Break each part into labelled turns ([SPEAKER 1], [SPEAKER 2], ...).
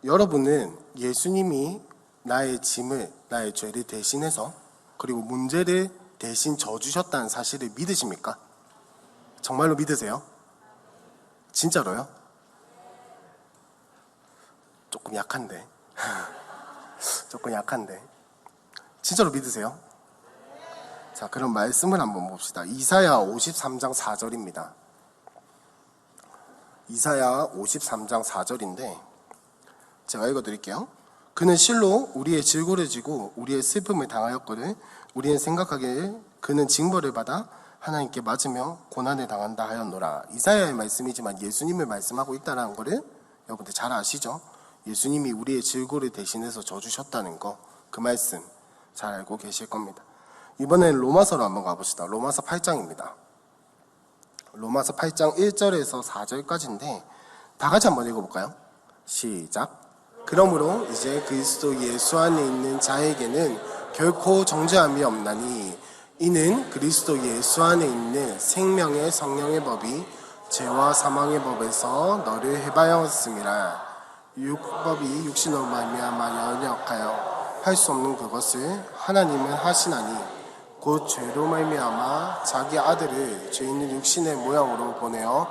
[SPEAKER 1] 여러분은 예수님이 나의 짐을, 나의 죄를 대신해서 그리고 문제를 대신 져주셨다는 사실을 믿으십니까? 정말로 믿으세요? 진짜로요? 조금 약한데. 조금 약한데. 진짜로 믿으세요? 자, 그럼 말씀을 한번 봅시다. 이사야 53장 4절입니다. 이사야 53장 4절인데 제가 읽어드릴게요. 그는 실로 우리의 질고를 지고 우리의 슬픔을 당하였거든 우리는 생각하기에 그는 징벌을 받아 하나님께 맞으며 고난을 당한다 하였노라. 이사야의 말씀이지만 예수님을 말씀하고 있다는 거를 여러분들 잘 아시죠? 예수님이 우리의 질고를 대신해서 져주셨다는 거, 그 말씀 잘 알고 계실 겁니다. 이번엔 로마서로 한번 가봅시다. 로마서 8장입니다. 로마서 8장 1절에서 4절까지인데 다 같이 한번 읽어볼까요? 시작. 그러므로 이제 그리스도 예수 안에 있는 자에게는 결코 정죄함이 없나니 이는 그리스도 예수 안에 있는 생명의 성령의 법이 죄와 사망의 법에서 너를 해방하였음이라. 율법이 육신으로 말미암아 연약하여 할 수 없는 그것을 하나님은 하시나니 곧 죄로 말미암아 자기 아들을 죄 있는 육신의 모양으로 보내어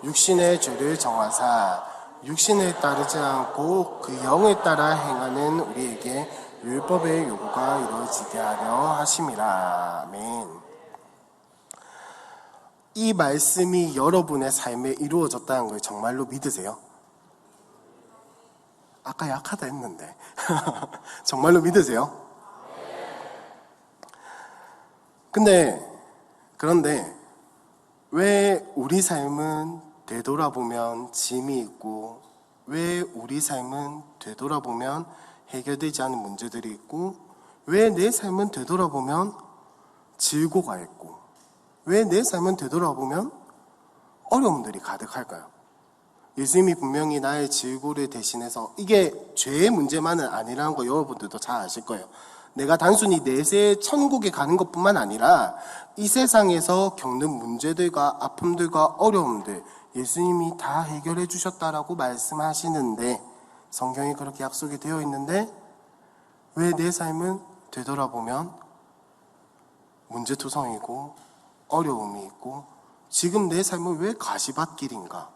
[SPEAKER 1] 육신의 죄를 정하사 육신을 따르지 않고 그 영을 따라 행하는 우리에게 율법의 요구가 이루어지게 하려 하심이라. 아멘. 이 말씀이 여러분의 삶에 이루어졌다는 걸 정말로 믿으세요? 아까 약하다 했는데 정말로 믿으세요? 그런데 왜 우리 삶은 되돌아보면 짐이 있고 왜 우리 삶은 되돌아보면 해결되지 않은 문제들이 있고 왜 내 삶은 되돌아보면 질고가 있고 왜 내 삶은 되돌아보면 어려움들이 가득할까요? 예수님이 분명히 나의 질고를 대신해서 이게 죄의 문제만은 아니라는 거 여러분들도 잘 아실 거예요. 내가 단순히 내세 천국에 가는 것뿐만 아니라 이 세상에서 겪는 문제들과 아픔들과 어려움들 예수님이 다 해결해 주셨다라고 말씀하시는데 성경이 그렇게 약속이 되어 있는데 왜 내 삶은 되돌아보면 문제투성이고 어려움이 있고 지금 내 삶은 왜 가시밭길인가?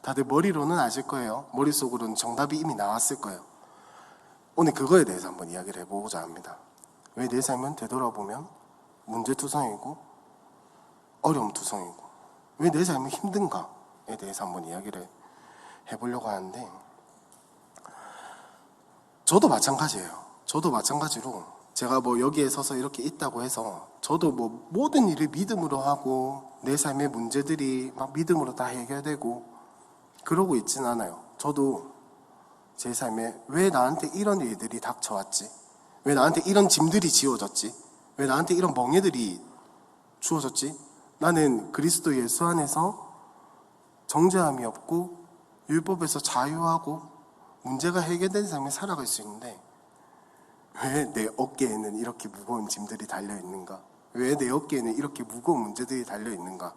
[SPEAKER 1] 다들 머리로는 아실 거예요. 머릿속으로는 정답이 이미 나왔을 거예요. 오늘 그거에 대해서 한번 이야기를 해보고자 합니다. 왜 내 삶은 되돌아보면 문제투성이고 어려움투성이고 왜 내 삶이 힘든가에 대해서 한번 이야기를 해보려고 하는데 저도 마찬가지예요. 저도 마찬가지로 제가 뭐 여기에 서서 이렇게 있다고 해서 저도 뭐 모든 일을 믿음으로 하고 내 삶의 문제들이 막 믿음으로 다 해결되고 그러고 있진 않아요. 저도 제 삶에 왜 나한테 이런 일들이 닥쳐왔지? 왜 나한테 이런 짐들이 지워졌지? 왜 나한테 이런 멍에들이 주어졌지? 나는 그리스도 예수 안에서 정죄함이 없고 율법에서 자유하고 문제가 해결된 삶을 살아갈 수 있는데 왜 내 어깨에는 이렇게 무거운 짐들이 달려있는가? 왜 내 어깨에는 이렇게 무거운 문제들이 달려있는가?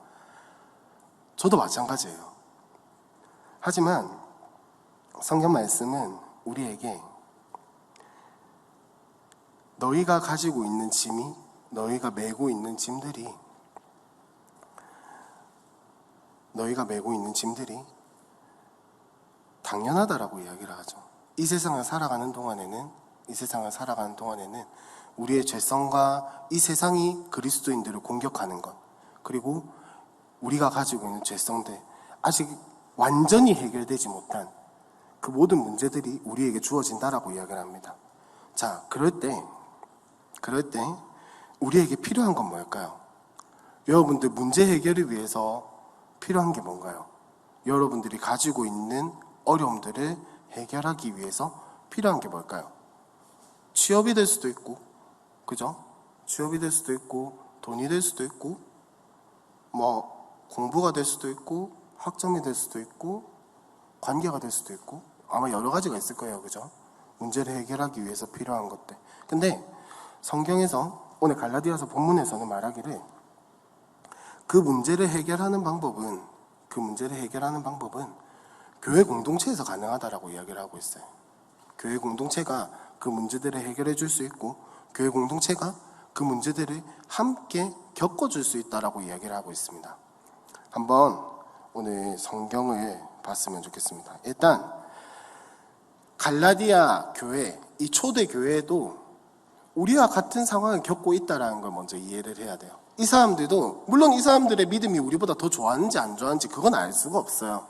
[SPEAKER 1] 저도 마찬가지예요. 하지만 성경 말씀은 우리에게 너희가 가지고 있는 짐이 너희가 메고 있는 짐들이 당연하다라고 이야기를 하죠. 이 세상을 살아가는 동안에는 우리의 죄성과 이 세상이 그리스도인들을 공격하는 것 그리고 우리가 가지고 있는 죄성들 아직 완전히 해결되지 못한 그 모든 문제들이 우리에게 주어진다라고 이야기를 합니다. 자, 그럴 때 우리에게 필요한 건 뭘까요? 여러분들 문제 해결을 위해서 필요한 게 뭔가요? 여러분들이 가지고 있는 어려움들을 해결하기 위해서 필요한 게 뭘까요? 취업이 될 수도 있고, 그죠? 취업이 될 수도 있고, 돈이 될 수도 있고, 뭐 공부가 될 수도 있고, 학점이 될 수도 있고, 관계가 될 수도 있고, 아마 여러 가지가 있을 거예요, 그죠? 문제를 해결하기 위해서 필요한 것들. 근데 성경에서 오늘 갈라디아서 본문에서는 말하기를 그 문제를 해결하는 방법은 교회 공동체에서 가능하다라고 이야기를 하고 있어요. 교회 공동체가 그 문제들을 해결해 줄 수 있고 교회 공동체가 그 문제들을 함께 겪어줄 수 있다라고 이야기를 하고 있습니다. 한번 오늘 성경을 봤으면 좋겠습니다. 일단 갈라디아 교회, 이 초대 교회도 우리와 같은 상황을 겪고 있다는 걸 먼저 이해를 해야 돼요. 이 사람들도 물론 이 사람들의 믿음이 우리보다 더 좋았는지 안 좋았는지 그건 알 수가 없어요.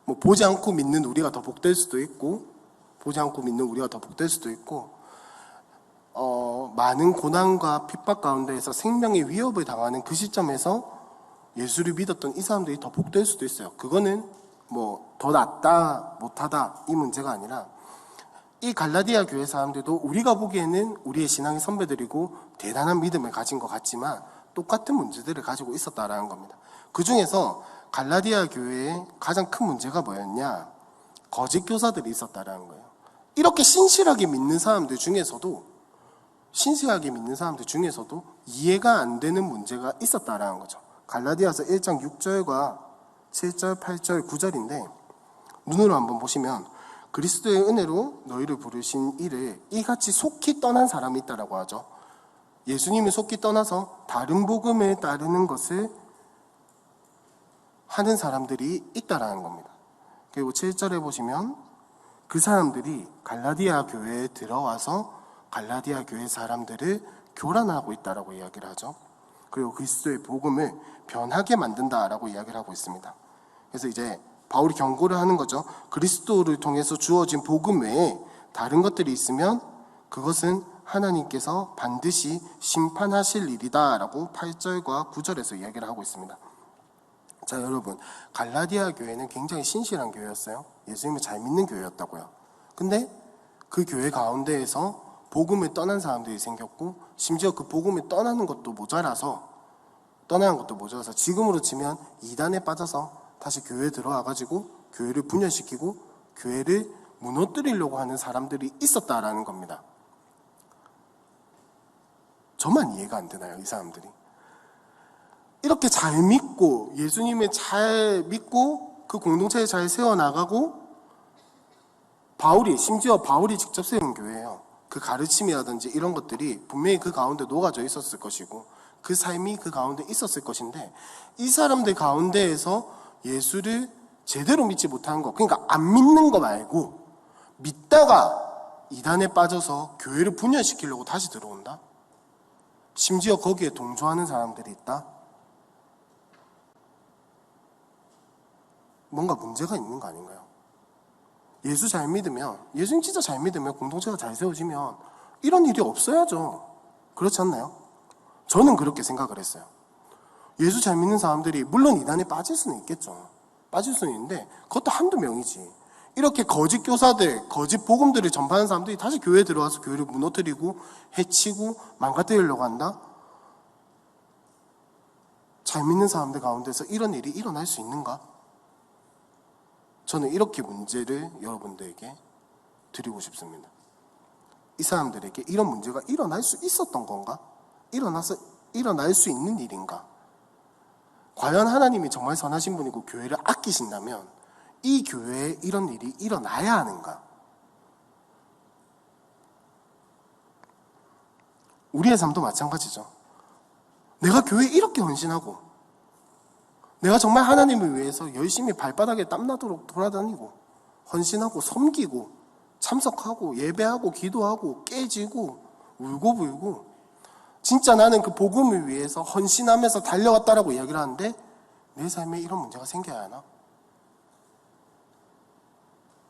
[SPEAKER 1] 뭐 보지 않고 믿는 우리가 더 복될 수도 있고 보지 않고 믿는 우리가 더 복될 수도 있고 많은 고난과 핍박 가운데에서 생명의 위협을 당하는 그 시점에서 예수를 믿었던 이 사람들이 더 복될 수도 있어요. 그거는 뭐 더 낫다 못하다 이 문제가 아니라 이 갈라디아 교회 사람들도 우리가 보기에는 우리의 신앙의 선배들이고 대단한 믿음을 가진 것 같지만 똑같은 문제들을 가지고 있었다라는 겁니다. 그 중에서 갈라디아 교회의 가장 큰 문제가 뭐였냐? 거짓 교사들이 있었다라는 거예요. 이렇게 신실하게 믿는 사람들 중에서도 이해가 안 되는 문제가 있었다라는 거죠. 갈라디아서 1장 6절과 7절, 8절, 9절인데 눈으로 한번 보시면 그리스도의 은혜로 너희를 부르신 이를 이같이 속히 떠난 사람이 있다라고 하죠. 예수님이 속히 떠나서 다른 복음에 따르는 것을 하는 사람들이 있다라는 겁니다. 그리고 7절에 보시면 그 사람들이 갈라디아 교회에 들어와서 갈라디아 교회 사람들을 교란하고 있다라고 이야기를 하죠. 그리고 그리스도의 복음을 변하게 만든다라고 이야기를 하고 있습니다. 그래서 이제 바울이 경고를 하는 거죠. 그리스도를 통해서 주어진 복음 외에 다른 것들이 있으면 그것은 하나님께서 반드시 심판하실 일이다라고 8절과 9절에서 이야기를 하고 있습니다. 자, 여러분, 갈라디아 교회는 굉장히 신실한 교회였어요. 예수님을 잘 믿는 교회였다고요. 근데 그 교회 가운데에서 복음을 떠난 사람들이 생겼고 심지어 그 복음을 떠나는 것도 모자라서 지금으로 치면 이단에 빠져서 다시 교회에 들어와가지고 교회를 분열시키고 교회를 무너뜨리려고 하는 사람들이 있었다라는 겁니다. 저만 이해가 안 되나요, 이 사람들이? 이렇게 잘 믿고 예수님을 잘 믿고 그 공동체에 잘 세워나가고 심지어 바울이 직접 세운 교회예요. 그 가르침이라든지 이런 것들이 분명히 그 가운데 녹아져 있었을 것이고 그 삶이 그 가운데 있었을 것인데 이 사람들 가운데에서 예수를 제대로 믿지 못한 거, 그러니까 안 믿는 거 말고 믿다가 이단에 빠져서 교회를 분열시키려고 다시 들어온다? 심지어 거기에 동조하는 사람들이 있다? 뭔가 문제가 있는 거 아닌가요? 예수님 진짜 잘 믿으면 공동체가 잘 세워지면 이런 일이 없어야죠. 그렇지 않나요? 저는 그렇게 생각을 했어요. 예수 잘 믿는 사람들이 물론 이단에 빠질 수는 있겠죠. 빠질 수는 있는데 그것도 한두 명이지. 이렇게 거짓 교사들, 거짓 복음들을 전파하는 사람들이 다시 교회에 들어와서 교회를 무너뜨리고 해치고 망가뜨리려고 한다? 잘 믿는 사람들 가운데서 이런 일이 일어날 수 있는가? 저는 이렇게 문제를 여러분들에게 드리고 싶습니다. 이 사람들에게 이런 문제가 일어날 수 있었던 건가? 일어날 수 있는 일인가? 과연 하나님이 정말 선하신 분이고 교회를 아끼신다면 이 교회에 이런 일이 일어나야 하는가? 우리의 삶도 마찬가지죠. 내가 교회에 이렇게 헌신하고 내가 정말 하나님을 위해서 열심히 발바닥에 땀나도록 돌아다니고 헌신하고 섬기고 참석하고 예배하고 기도하고 깨지고 울고불고 진짜 나는 그 복음을 위해서 헌신하면서 달려왔다라고 이야기를 하는데 내 삶에 이런 문제가 생겨야 하나?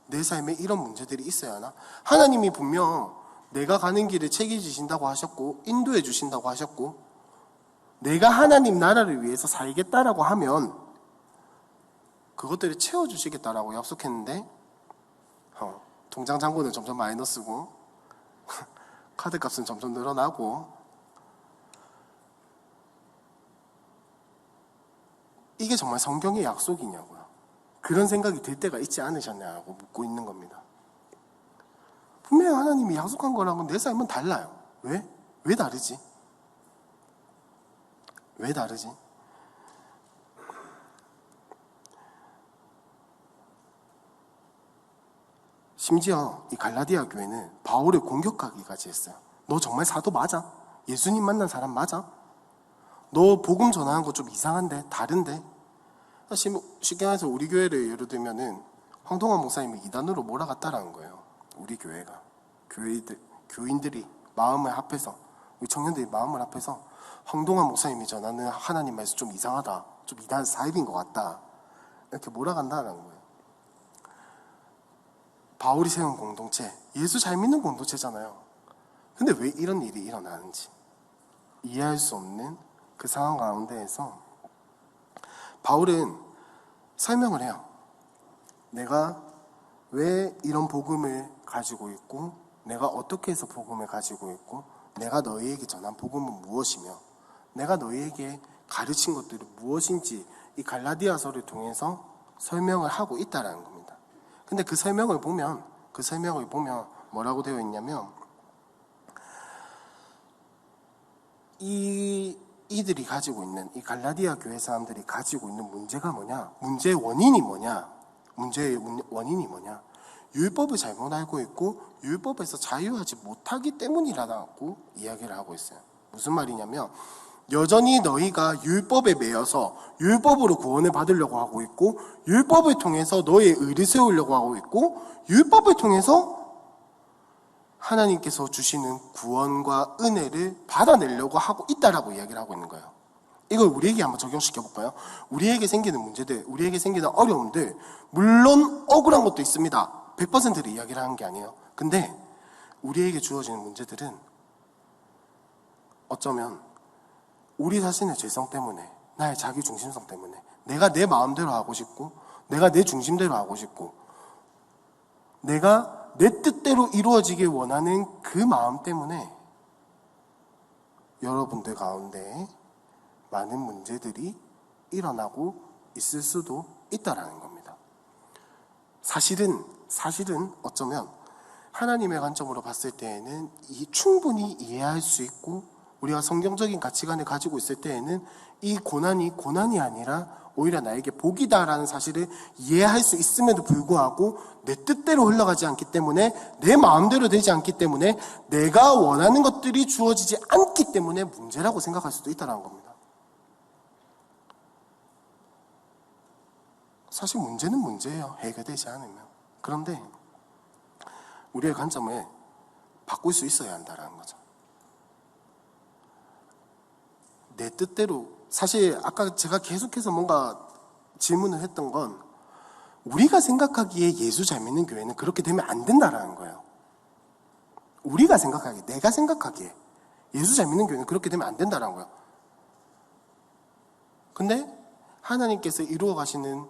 [SPEAKER 1] 내 삶에 이런 문제들이 있어야 하나? 하나님이 분명 내가 가는 길을 책임지신다고 하셨고 인도해 주신다고 하셨고 내가 하나님 나라를 위해서 살겠다라고 하면 그것들을 채워주시겠다라고 약속했는데 통장 잔고는 점점 마이너스고 카드값은 점점 늘어나고 이게 정말 성경의 약속이냐고요. 그런 생각이 들 때가 있지 않으셨냐고 묻고 있는 겁니다. 분명히 하나님이 약속한 거랑은 내 삶은 달라요. 왜? 왜 다르지? 왜 다르지? 심지어 이 갈라디아 교회는 바울을 공격하기까지 했어요. 너 정말 사도 맞아? 예수님 만난 사람 맞아? 너 복음 전하는 거 좀 이상한데? 다른데? 쉽게 말해서 우리 교회를 예를 들면은 황동환 목사님이 이단으로 몰아갔다라는 거예요. 우리 교회가. 교인들이 마음을 합해서, 우리 청년들이 마음을 합해서 황동환 목사님이 전하는 하나님 말씀 좀 이상하다. 좀 이단 사입인 것 같다. 이렇게 몰아간다라는 거예요. 바울이 세운 공동체, 예수 잘 믿는 공동체잖아요. 근데 왜 이런 일이 일어나는지 이해할 수 없는 그 상황 가운데에서 바울은 설명을 해요. 내가 왜 이런 복음을 가지고 있고, 내가 어떻게 해서 복음을 가지고 있고, 내가 너희에게 전한 복음은 무엇이며, 내가 너희에게 가르친 것들이 무엇인지 이 갈라디아서를 통해서 설명을 하고 있다라는 겁니다. 근데 그 설명을 보면 뭐라고 되어 있냐면, 이들이 가지고 있는, 이 갈라디아 교회 사람들이 가지고 있는 문제가 뭐냐? 문제의 원인이 뭐냐? 율법을 잘못 알고 있고 율법에서 자유하지 못하기 때문이라고 이야기를 하고 있어요. 무슨 말이냐면, 여전히 너희가 율법에 매여서 율법으로 구원을 받으려고 하고 있고, 율법을 통해서 너의 의를 세우려고 하고 있고, 율법을 통해서 하나님께서 주시는 구원과 은혜를 받아내려고 하고 있다라고 이야기를 하고 있는 거예요. 이걸 우리에게 한번 적용시켜 볼까요? 우리에게 생기는 문제들, 우리에게 생기는 어려움들, 물론 억울한 것도 있습니다. 100%를 이야기를 하는 게 아니에요. 근데 우리에게 주어지는 문제들은 어쩌면 우리 자신의 죄성 때문에, 나의 자기 중심성 때문에, 내가 내 마음대로 하고 싶고, 내가 내 중심대로 하고 싶고, 내가 내 뜻대로 이루어지길 원하는 그 마음 때문에 여러분들 가운데 많은 문제들이 일어나고 있을 수도 있다라는 겁니다. 사실은 어쩌면 하나님의 관점으로 봤을 때에는 충분히 이해할 수 있고, 우리가 성경적인 가치관을 가지고 있을 때에는 이 고난이 아니라 오히려 나에게 복이다라는 사실을 이해할 수 있음에도 불구하고 내 뜻대로 흘러가지 않기 때문에, 내 마음대로 되지 않기 때문에, 내가 원하는 것들이 주어지지 않기 때문에 문제라고 생각할 수도 있다는 겁니다. 사실 문제는 문제예요. 해결되지 않으면. 그런데 우리의 관점을 바꿀 수 있어야 한다는 거죠. 내 뜻대로, 사실 아까 제가 계속해서 뭔가 질문을 했던 건, 우리가 생각하기에 예수 잘 믿는 교회는 그렇게 되면 안 된다라는 거예요. 우리가 생각하기에, 내가 생각하기에 예수 잘 믿는 교회는 그렇게 되면 안 된다라는 거예요. 근데 하나님께서 이루어 가시는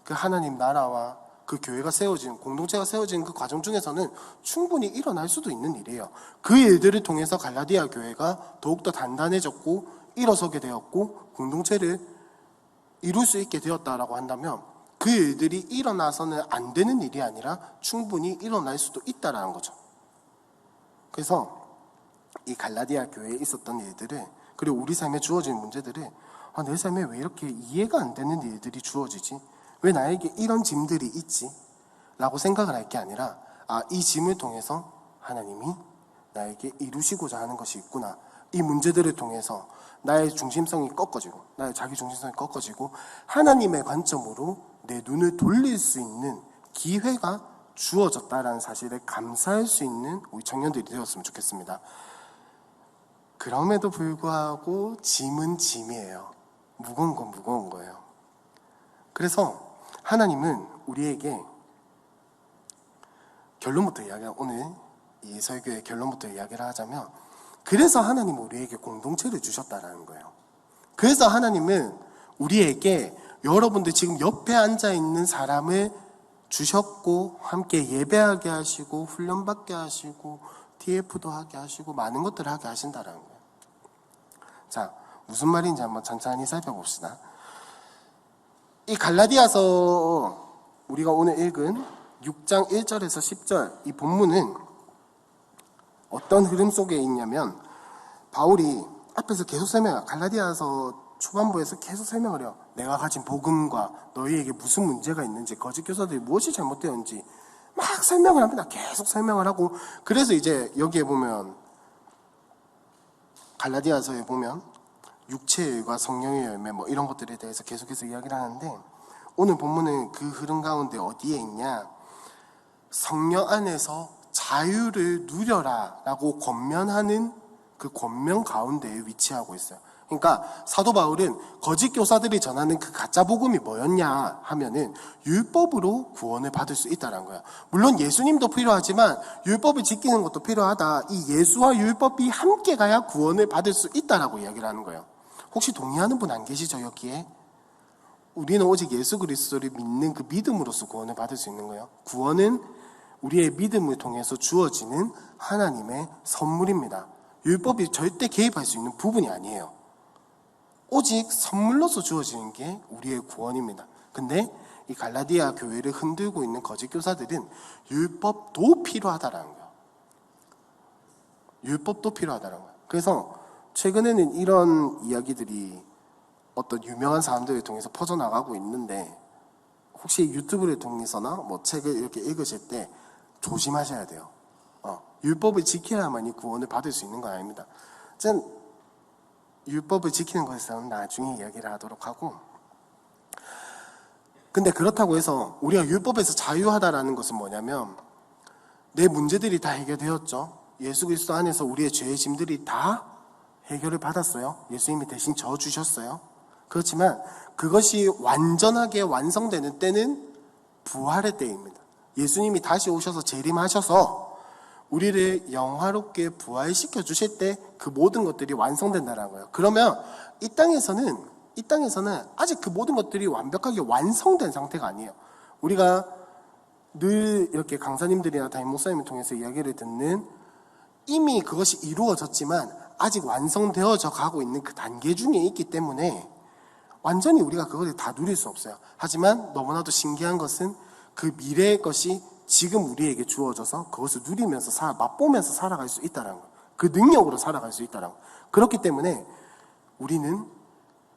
[SPEAKER 1] 그 하나님 나라와 그 교회가 세워진, 공동체가 세워진 그 과정 중에서는 충분히 일어날 수도 있는 일이에요. 그 일들을 통해서 갈라디아 교회가 더욱더 단단해졌고 일어서게 되었고 공동체를 이룰 수 있게 되었다라고 한다면, 그 일들이 일어나서는 안 되는 일이 아니라 충분히 일어날 수도 있다라는 거죠. 그래서 이 갈라디아 교회에 있었던 일들을, 그리고 우리 삶에 주어진 문제들을, 내 삶에 왜 이렇게 이해가 안 되는 일들이 주어지지? 왜 나에게 이런 짐들이 있지? 라고 생각을 할 게 아니라, 이 짐을 통해서 하나님이 나에게 이루시고자 하는 것이 있구나. 이 문제들을 통해서 나의 중심성이 꺾어지고, 나의 자기 중심성이 꺾어지고, 하나님의 관점으로 내 눈을 돌릴 수 있는 기회가 주어졌다라는 사실을 감사할 수 있는 우리 청년들이 되었으면 좋겠습니다. 그럼에도 불구하고 짐은 짐이에요. 무거운 건 무거운 거예요. 그래서 하나님은 우리에게 결론부터 오늘 이 설교의 결론부터 이야기를 하자면, 그래서 하나님은 우리에게 공동체를 주셨다라는 거예요. 그래서 하나님은 우리에게, 여러분들 지금 옆에 앉아있는 사람을 주셨고, 함께 예배하게 하시고, 훈련받게 하시고, TF도 하게 하시고, 많은 것들을 하게 하신다라는 거예요. 자, 무슨 말인지 한번 천천히 살펴봅시다. 이 갈라디아서 우리가 오늘 읽은 6장 1절에서 10절 이 본문은 어떤 흐름 속에 있냐면, 바울이 앞에서 계속 설명해요. 갈라디아서 초반부에서 계속 설명을 해요. 내가 가진 복음과 너희에게 무슨 문제가 있는지, 거짓 교사들이 무엇이 잘못되었는지 막 설명을 합니다. 계속 설명을 하고. 그래서 이제 여기에 보면 갈라디아서에 보면 육체의 열과 성령의 열매 뭐 이런 것들에 대해서 계속해서 이야기를 하는데, 오늘 본문은 그 흐름 가운데 어디에 있냐, 성령 안에서 자유를 누려라 라고 권면하는 그 권면 가운데에 위치하고 있어요. 그러니까 사도 바울은 거짓 교사들이 전하는 그 가짜 복음이 뭐였냐 하면은 율법으로 구원을 받을 수 있다는 거예요. 물론 예수님도 필요하지만 율법을 지키는 것도 필요하다. 이 예수와 율법이 함께 가야 구원을 받을 수 있다라고 이야기를 하는 거예요. 혹시 동의하는 분 안 계시죠, 여기에? 우리는 오직 예수 그리스도를 믿는 그 믿음으로써 구원을 받을 수 있는 거예요. 구원은 우리의 믿음을 통해서 주어지는 하나님의 선물입니다. 율법이 절대 개입할 수 있는 부분이 아니에요. 오직 선물로서 주어지는 게 우리의 구원입니다. 근데 이 갈라디아 교회를 흔들고 있는 거짓 교사들은 율법도 필요하다라는 거예요. 율법도 필요하다라는 거예요. 그래서 최근에는 이런 이야기들이 어떤 유명한 사람들을 통해서 퍼져나가고 있는데, 혹시 유튜브를 통해서나 뭐 책을 이렇게 읽으실 때 조심하셔야 돼요. 율법을 지켜야만이 구원을 받을 수 있는 건 아닙니다. 율법을 지키는 것에서는 나중에 이야기를 하도록 하고, 근데 그렇다고 해서 우리가 율법에서 자유하다라는 것은 뭐냐면, 내 문제들이 다 해결되었죠. 예수 그리스도 안에서 우리의 죄의 짐들이 다 해결을 받았어요. 예수님이 대신 져주셨어요. 그렇지만 그것이 완전하게 완성되는 때는 부활의 때입니다. 예수님이 다시 오셔서 재림하셔서 우리를 영화롭게 부활시켜 주실 때 그 모든 것들이 완성된다는 거예요. 그러면 이 땅에서는 아직 그 모든 것들이 완벽하게 완성된 상태가 아니에요. 우리가 늘 이렇게 강사님들이나 담임 목사님을 통해서 이야기를 듣는, 이미 그것이 이루어졌지만 아직 완성되어져 가고 있는 그 단계 중에 있기 때문에 완전히 우리가 그것을 다 누릴 수 없어요. 하지만 너무나도 신기한 것은 그 미래의 것이 지금 우리에게 주어져서 그것을 누리면서 맛보면서 살아갈 수 있다는 거예요. 그 능력으로 살아갈 수 있다는 거예요. 그렇기 때문에 우리는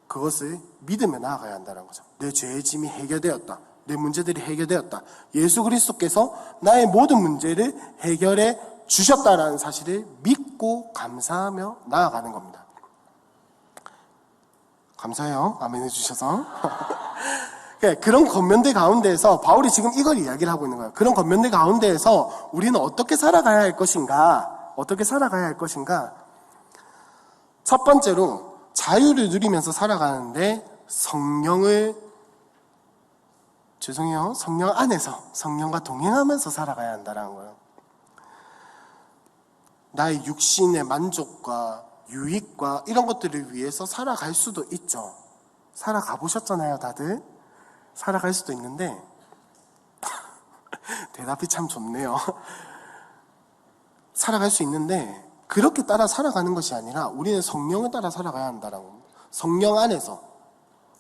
[SPEAKER 1] 그것을 믿으며 나아가야 한다는 거죠. 내 죄의 짐이 해결되었다. 내 문제들이 해결되었다. 예수 그리스도께서 나의 모든 문제를 해결해 주셨다라는 사실을 믿고 감사하며 나아가는 겁니다. 감사해요. 아멘 해주셔서. 그런 권면들 가운데에서 바울이 지금 이걸 이야기를 하고 있는 거예요. 그런 권면들 가운데에서 우리는 어떻게 살아가야 할 것인가? 첫 번째로 자유를 누리면서 살아가는데 성령 안에서 성령과 동행하면서 살아가야 한다는 거예요. 나의 육신의 만족과 유익과 이런 것들을 위해서 살아갈 수도 있죠. 살아가 보셨잖아요, 다들. 살아갈 수도 있는데 대답이 참 좋네요. 살아갈 수 있는데 그렇게 따라 살아가는 것이 아니라 우리는 성령을 따라 살아가야 한다는 겁니다. 성령 안에서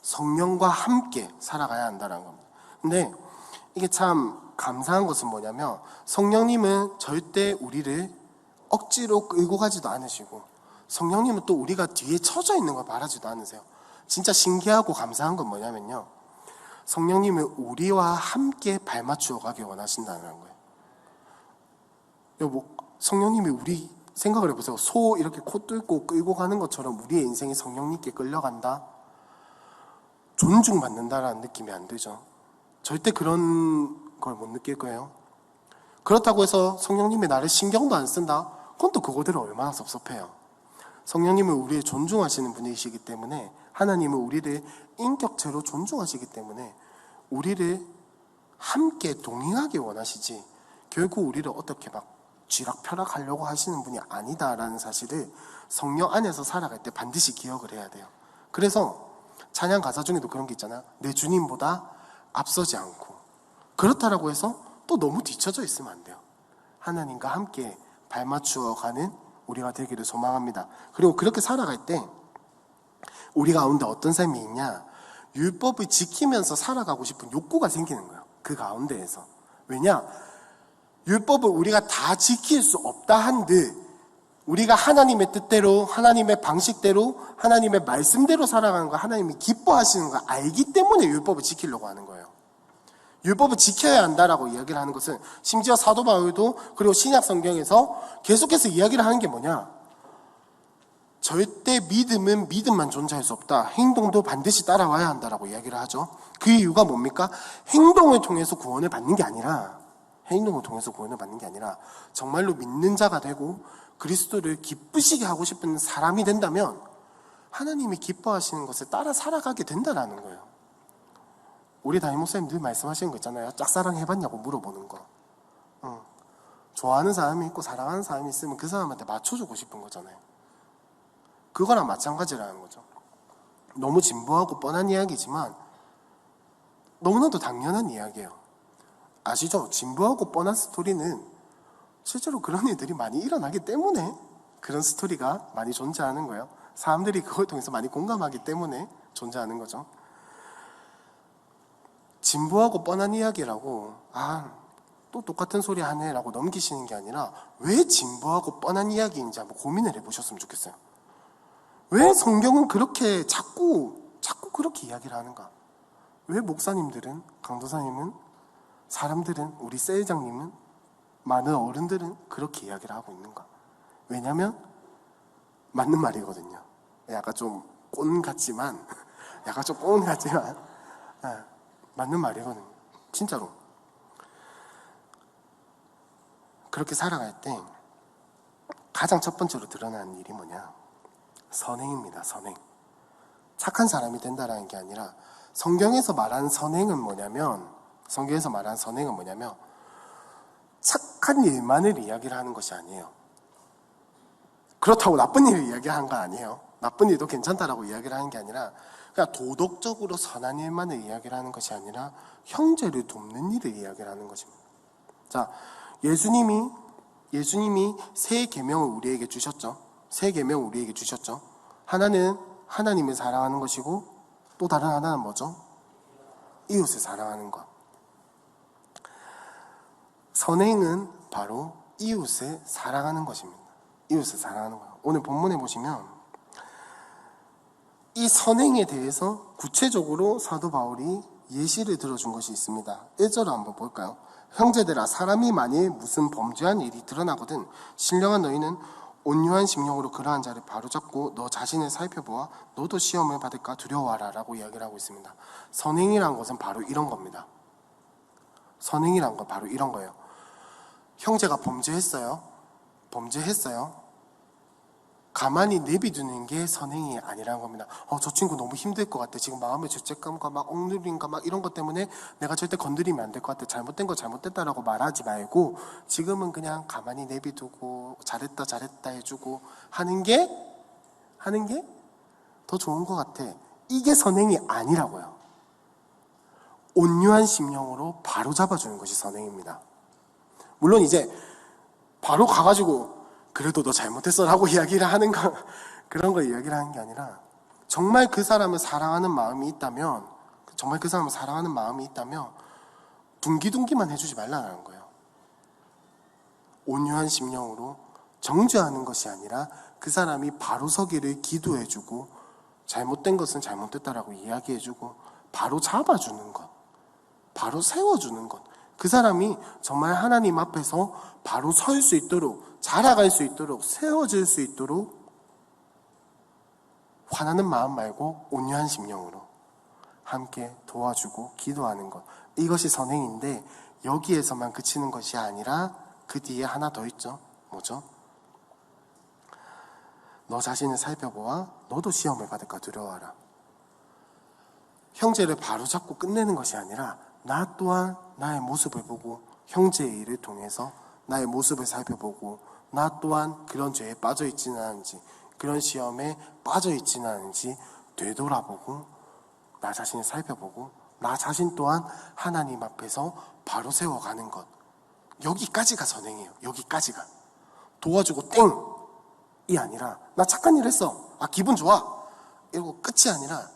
[SPEAKER 1] 성령과 함께 살아가야 한다는 겁니다. 근데 이게 참 감사한 것은 뭐냐면, 성령님은 절대 우리를 억지로 끌고 가지도 않으시고, 성령님은 또 우리가 뒤에 처져 있는 걸 바라지도 않으세요. 진짜 신기하고 감사한 건 뭐냐면요, 성령님은 우리와 함께 발맞추어 가길 원하신다는 거예요. 성령님이 우리 생각을 해보세요. 소 이렇게 코 뚫고 끌고 가는 것처럼 우리의 인생이 성령님께 끌려간다? 존중받는다라는 느낌이 안 들죠. 절대 그런 걸 못 느낄 거예요. 그렇다고 해서 성령님이 나를 신경도 안 쓴다? 그건 또 그거대로 얼마나 섭섭해요. 성령님은 우리를 존중하시는 분이시기 때문에, 하나님은 우리를 인격체로 존중하시기 때문에 우리를 함께 동행하기 원하시지, 결국 우리를 어떻게 막 쥐락펴락하려고 하시는 분이 아니다라는 사실을 성령 안에서 살아갈 때 반드시 기억을 해야 돼요. 그래서 찬양 가사 중에도 그런 게 있잖아요. 내 주님보다 앞서지 않고. 그렇다라고 해서 또 너무 뒤쳐져 있으면 안 돼요. 하나님과 함께 발맞추어 가는 우리가 되기를 소망합니다. 그리고 그렇게 살아갈 때 우리 가운데 어떤 삶이 있냐, 율법을 지키면서 살아가고 싶은 욕구가 생기는 거예요. 그 가운데에서. 왜냐? 율법을 우리가 다 지킬 수 없다 한들 우리가 하나님의 뜻대로, 하나님의 방식대로, 하나님의 말씀대로 살아가는 거, 하나님이 기뻐하시는 거 알기 때문에 율법을 지키려고 하는 거예요. 율법을 지켜야 한다라고 이야기를 하는 것은 심지어 사도 바울도 그리고 신약 성경에서 계속해서 이야기를 하는 게 뭐냐? 절대 믿음은 믿음만 존재할 수 없다. 행동도 반드시 따라와야 한다라고 이야기를 하죠. 그 이유가 뭡니까? 행동을 통해서 구원을 받는 게 아니라 정말로 믿는 자가 되고 그리스도를 기쁘시게 하고 싶은 사람이 된다면 하나님이 기뻐하시는 것을 따라 살아가게 된다라는 거예요. 우리 담임 목사님 늘 말씀하시는 거 있잖아요. 짝사랑 해봤냐고 물어보는 거. 좋아하는 사람이 있고 사랑하는 사람이 있으면 그 사람한테 맞춰주고 싶은 거잖아요. 그거랑 마찬가지라는 거죠. 너무 진부하고 뻔한 이야기지만 너무나도 당연한 이야기예요. 아시죠? 진부하고 뻔한 스토리는 실제로 그런 일들이 많이 일어나기 때문에 그런 스토리가 많이 존재하는 거예요. 사람들이 그걸 통해서 많이 공감하기 때문에 존재하는 거죠. 진부하고 뻔한 이야기라고 또 똑같은 소리 하네 라고 넘기시는 게 아니라 왜 진부하고 뻔한 이야기인지 한번 고민을 해보셨으면 좋겠어요. 왜 성경은 그렇게 자꾸 그렇게 이야기를 하는가? 왜 목사님들은, 강도사님은, 사람들은, 우리 셀장님은, 많은 어른들은 그렇게 이야기를 하고 있는가? 왜냐면 맞는 말이거든요. 약간 좀 꼰 같지만 맞는 말이거든요. 진짜로. 그렇게 살아갈 때 가장 첫 번째로 드러나는 일이 뭐냐? 선행입니다. 선행. 착한 사람이 된다라는 게 아니라 성경에서 말하는 선행은 뭐냐면 착한 일만을 이야기를 하는 것이 아니에요. 그렇다고 나쁜 일을 이야기하는 거 아니에요. 나쁜 일도 괜찮다라고 이야기를 하는 게 아니라 그냥 도덕적으로 선한 일만을 이야기를 하는 것이 아니라 형제를 돕는 일을 이야기를 하는 것입니다. 자, 예수님이 세 계명을 우리에게 주셨죠. 하나는 하나님을 사랑하는 것이고 또 다른 하나는 뭐죠? 이웃을 사랑하는 것. 선행은 바로 이웃을 사랑하는 것입니다. 이웃을 사랑하는 것. 오늘 본문에 보시면 이 선행에 대해서 구체적으로 사도 바울이 예시를 들어준 것이 있습니다. 1절을 한번 볼까요? 형제들아, 사람이 만일 무슨 범죄한 일이 드러나거든 신령한 너희는 온유한 심령으로 그러한 자를 바로잡고 너 자신을 살펴보아 너도 시험을 받을까 두려워하라 라고 이야기를 하고 있습니다. 선행이란 것은 바로 이런 겁니다. 선행이란 건 바로 이런 거예요. 형제가 범죄했어요. 가만히 내비두는 게 선행이 아니라는 겁니다. 저 친구 너무 힘들 것 같아. 지금 마음의 죄책감과 막 억누림과 막 이런 것 때문에 내가 절대 건드리면 안 될 것 같아. 잘못된 거 잘못됐다라고 말하지 말고 지금은 그냥 가만히 내비두고 잘했다 해주고 하는 게 더 좋은 것 같아. 이게 선행이 아니라고요. 온유한 심령으로 바로 잡아주는 것이 선행입니다. 물론 이제 바로 가가지고 그래도 너 잘못했어 라고 이야기를 하는 거, 그런 걸 이야기를 하는 게 아니라 정말 그 사람을 사랑하는 마음이 있다면 둥기둥기만 해주지 말라는 거예요. 온유한 심령으로 정죄하는 것이 아니라 그 사람이 바로 서기를 기도해주고 잘못된 것은 잘못됐다라고 이야기해주고 바로 잡아주는 것, 바로 세워주는 것. 그 사람이 정말 하나님 앞에서 바로 설 수 있도록, 자라갈 수 있도록, 세워질 수 있도록 화나는 마음 말고 온유한 심령으로 함께 도와주고 기도하는 것. 이것이 선행인데 여기에서만 그치는 것이 아니라 그 뒤에 하나 더 있죠. 뭐죠? 너 자신을 살펴보아 너도 시험을 받을까 두려워하라. 형제를 바로잡고 끝내는 것이 아니라 나 또한 나의 모습을 보고 형제의 일을 통해서 나의 모습을 살펴보고 나 또한 그런 죄에 빠져있지는 않은지 그런 시험에 빠져있지는 않은지 되돌아보고 나 자신을 살펴보고 나 자신 또한 하나님 앞에서 바로 세워가는 것. 여기까지가 선행이에요. 여기까지가. 도와주고 땡이 아니라 나 착한 일 했어. 기분 좋아. 이러고 끝이 아니라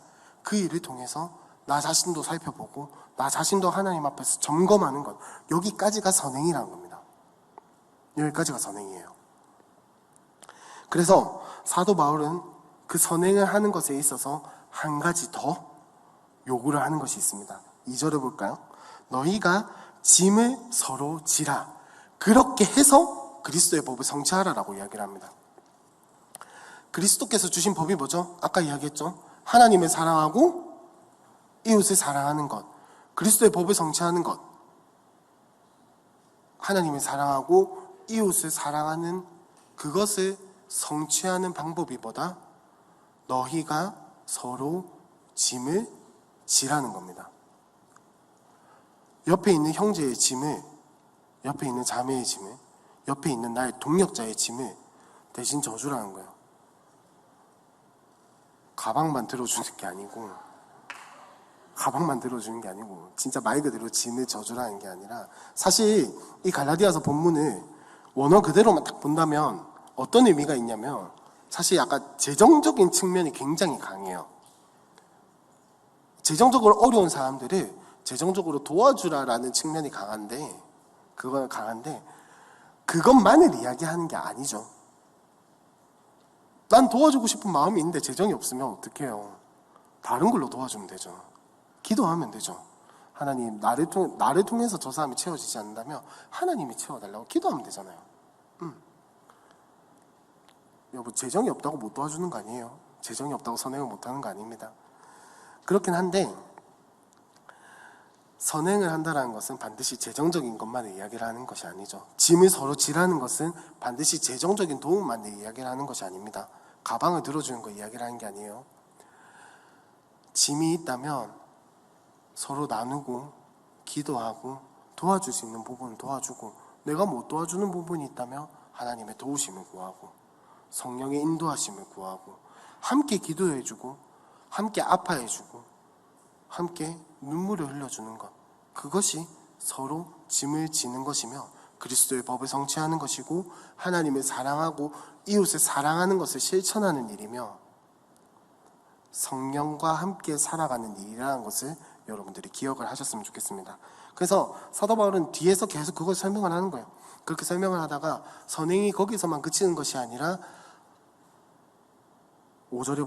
[SPEAKER 1] 그 일을 통해서 나 자신도 살펴보고 나 자신도 하나님 앞에서 점검하는 것. 여기까지가 선행이라는 겁니다. 여기까지가 선행이에요. 그래서 사도 바울은 그 선행을 하는 것에 있어서 한 가지 더 요구를 하는 것이 있습니다. 2절을 볼까요? 너희가 짐을 서로 지라. 그렇게 해서 그리스도의 법을 성취하라라고 이야기를 합니다. 그리스도께서 주신 법이 뭐죠? 아까 이야기했죠. 하나님을 사랑하고 이웃을 사랑하는 것. 그리스도의 법을 성취하는 것. 하나님을 사랑하고 이웃을 사랑하는 그것을 성취하는 방법이 뭐다? 너희가 서로 짐을 지라는 겁니다. 옆에 있는 형제의 짐을, 옆에 있는 자매의 짐을, 옆에 있는 나의 동력자의 짐을 대신 져주라는 거예요. 가방만 들어주는 게 아니고, 진짜 말 그대로 짐을 져주라는 게 아니라, 사실 이 갈라디아서 본문을 원어 그대로만 딱 본다면 어떤 의미가 있냐면, 사실 약간 재정적인 측면이 굉장히 강해요. 재정적으로 어려운 사람들을 재정적으로 도와주라라는 측면이 강한데, 그것만을 이야기하는 게 아니죠. 난 도와주고 싶은 마음이 있는데 재정이 없으면 어떡해요? 다른 걸로 도와주면 되죠. 기도하면 되죠. 하나님, 나를 통해서 저 사람이 채워지지 않는다면 하나님이 채워달라고 기도하면 되잖아요. 여보, 재정이 없다고 못 도와주는 거 아니에요. 재정이 없다고 선행을 못하는 거 아닙니다. 그렇긴 한데, 선행을 한다는 것은 반드시 재정적인 것만을 이야기를 하는 것이 아니죠. 짐을 서로 지라는 것은 반드시 재정적인 도움만을 이야기를 하는 것이 아닙니다. 가방을 들어주는 거 이야기를 하는 게 아니에요. 짐이 있다면 서로 나누고 기도하고 도와줄 수 있는 부분은 도와주고, 내가 못 도와주는 부분이 있다면 하나님의 도우심을 구하고 성령의 인도하심을 구하고 함께 기도해주고 함께 아파해주고 함께 눈물을 흘려주는 것, 그것이 서로 짐을 지는 것이며 그리스도의 법을 성취하는 것이고 하나님을 사랑하고 이웃을 사랑하는 것을 실천하는 일이며 성령과 함께 살아가는 일이라는 것을 여러분들이 기억을 하셨으면 좋겠습니다. 그래서 사도 바울은 뒤에서 계속 그걸 설명을 하는 거예요. 그렇게 설명을 하다가 선행이 거기서만 그치는 것이 아니라 4절에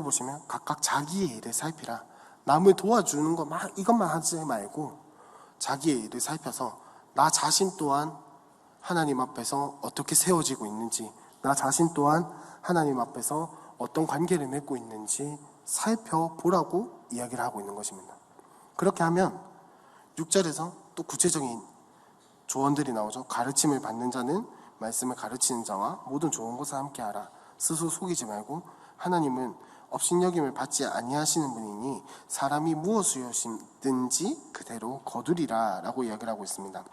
[SPEAKER 1] 보시면 각각 자기의 일을 살피라. 남을 도와주는 거 이것만 하지 말고 자기의 일을 살펴서 나 자신 또한 하나님 앞에서 어떻게 세워지고 있는지, 나 자신 또한 하나님 앞에서 어떤 관계를 맺고 있는지 살펴보라고 이야기를 하고 있는 것입니다. 그렇게 하면 6절에서 또 구체적인 조언들이 나오죠. 가르침을 받는 자는 말씀을 가르치는 자와 모든 좋은 것을 함께 하라. 스스로 속이지 말고 하나님은 업신여김을 받지 아니하시는 분이니 사람이 무엇을 심든지 그대로 거두리라 라고 이야기를 하고 있습니다.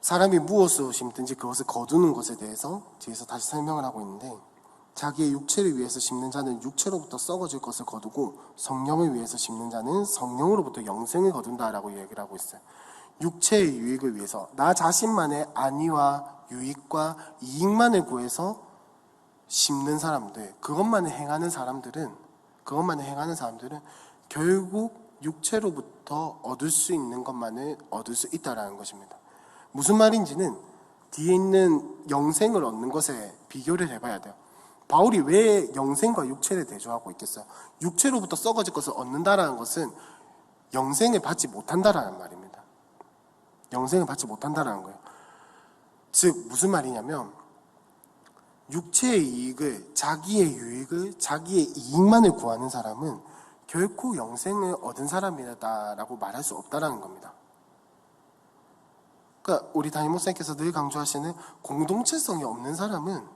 [SPEAKER 1] 사람이 무엇을 심든지 그것을 거두는 것에 대해서 뒤에서 다시 설명을 하고 있는데, 자기의 육체를 위해서 심는 자는 육체로부터 썩어질 것을 거두고 성령을 위해서 심는 자는 성령으로부터 영생을 거둔다라고 이야기를 하고 있어요. 육체의 유익을 위해서 나 자신만의 안위와 유익과 이익만을 구해서 심는 사람들, 그것만을 행하는 사람들은 결국 육체로부터 얻을 수 있는 것만을 얻을 수 있다라는 것입니다. 무슨 말인지는 뒤에 있는 영생을 얻는 것에 비교를 해봐야 돼요. 바울이 왜 영생과 육체를 대조하고 있겠어요? 육체로부터 썩어질 것을 얻는다라는 것은 영생을 받지 못한다라는 말입니다. 영생을 받지 못한다라는 거예요. 즉 무슨 말이냐면 육체의 이익을, 자기의 유익을, 자기의 이익만을 구하는 사람은 결코 영생을 얻은 사람이다라고 말할 수 없다라는 겁니다. 그러니까 우리 담임 목사님께서 늘 강조하시는 공동체성이 없는 사람은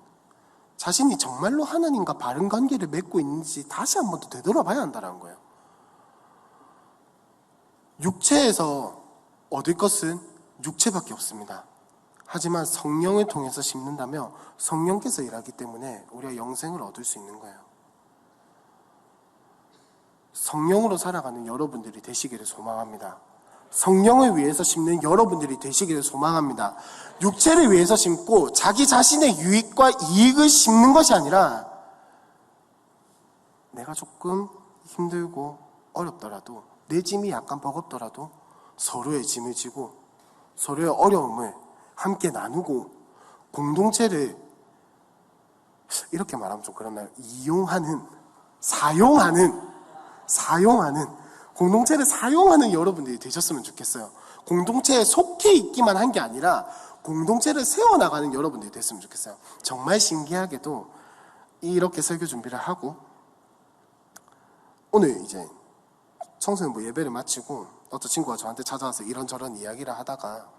[SPEAKER 1] 자신이 정말로 하나님과 바른 관계를 맺고 있는지 다시 한 번 더 되돌아봐야 한다는 거예요. 육체에서 얻을 것은 육체밖에 없습니다. 하지만 성령을 통해서 심는다면 성령께서 일하기 때문에 우리가 영생을 얻을 수 있는 거예요. 성령으로 살아가는 여러분들이 되시기를 소망합니다. 성령을 위해서 심는 여러분들이 되시기를 소망합니다. 육체를 위해서 심고 자기 자신의 유익과 이익을 심는 것이 아니라 내가 조금 힘들고 어렵더라도, 내 짐이 약간 버겁더라도 서로의 짐을 지고 서로의 어려움을 함께 나누고 공동체를, 이렇게 말하면 좀 그렇나요? 사용하는 공동체를 사용하는 여러분들이 되셨으면 좋겠어요. 공동체에 속해 있기만 한 게 아니라 공동체를 세워나가는 여러분들이 됐으면 좋겠어요. 정말 신기하게도 이렇게 설교 준비를 하고 오늘 이제 청소년부 예배를 마치고 어떤 친구가 저한테 찾아와서 이런저런 이야기를 하다가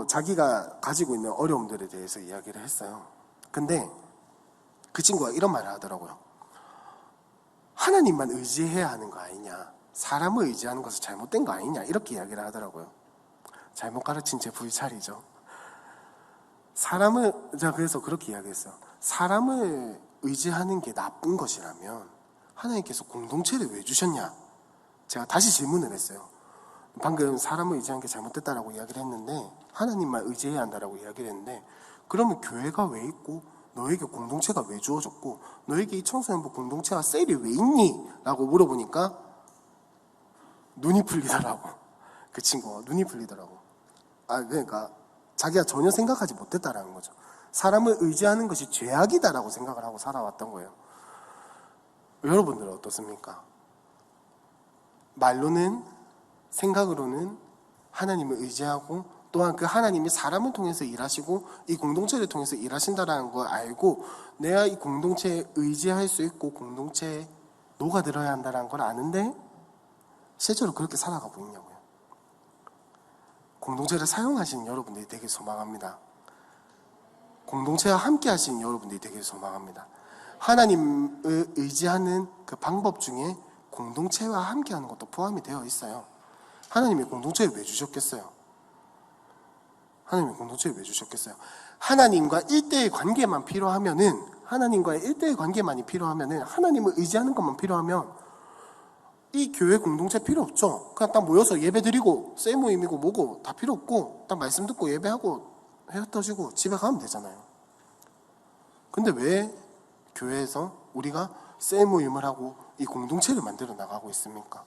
[SPEAKER 1] 자기가 가지고 있는 어려움들에 대해서 이야기를 했어요. 근데 그 친구가 이런 말을 하더라고요. 하나님만 의지해야 하는 거 아니냐, 사람을 의지하는 것은 잘못된 거 아니냐, 이렇게 이야기를 하더라고요. 잘못 가르친 제 불찰이죠. 제가 그래서 그렇게 이야기했어요. 사람을 의지하는 게 나쁜 것이라면 하나님께서 공동체를 왜 주셨냐? 제가 다시 질문을 했어요. 방금 사람을 의지하는 게 잘못됐다라고 이야기를 했는데 하나님만 의지해야 한다라고 이야기를 했는데 그러면 교회가 왜 있고 너에게 공동체가 왜 주어졌고 너에게 이 청소년부 공동체와 셀이 왜 있니? 라고 물어보니까 눈이 풀리더라고. 그 친구가 눈이 풀리더라고. 그러니까 자기가 전혀 생각하지 못했다라는 거죠. 사람을 의지하는 것이 죄악이다라고 생각을 하고 살아왔던 거예요. 여러분들은 어떻습니까? 말로는, 생각으로는 하나님을 의지하고 또한 그 하나님이 사람을 통해서 일하시고 이 공동체를 통해서 일하신다는 걸 알고 내가 이 공동체에 의지할 수 있고 공동체에 녹아들어야 한다는 걸 아는데 실제로 그렇게 살아가고 있냐고요. 공동체를 사용하시는 여러분들이 되게 소망합니다. 공동체와 함께 하시는 여러분들이 되게 소망합니다. 하나님을 의지하는 그 방법 중에 공동체와 함께 하는 것도 포함이 되어 있어요. 하나님이 공동체를 왜 주셨겠어요? 하나님이 공동체를 왜 주셨겠어요? 하나님과 1대1 관계만 필요하면은, 하나님과의 1대1 관계만이 필요하면은, 하나님을 의지하는 것만 필요하면 이 교회 공동체 필요 없죠. 그냥 딱 모여서 예배 드리고 셀 모임이고 뭐고 다 필요 없고 딱 말씀 듣고 예배하고 헤어떠지고 집에 가면 되잖아요. 근데 왜 교회에서 우리가 셀 모임을 하고 이 공동체를 만들어 나가고 있습니까?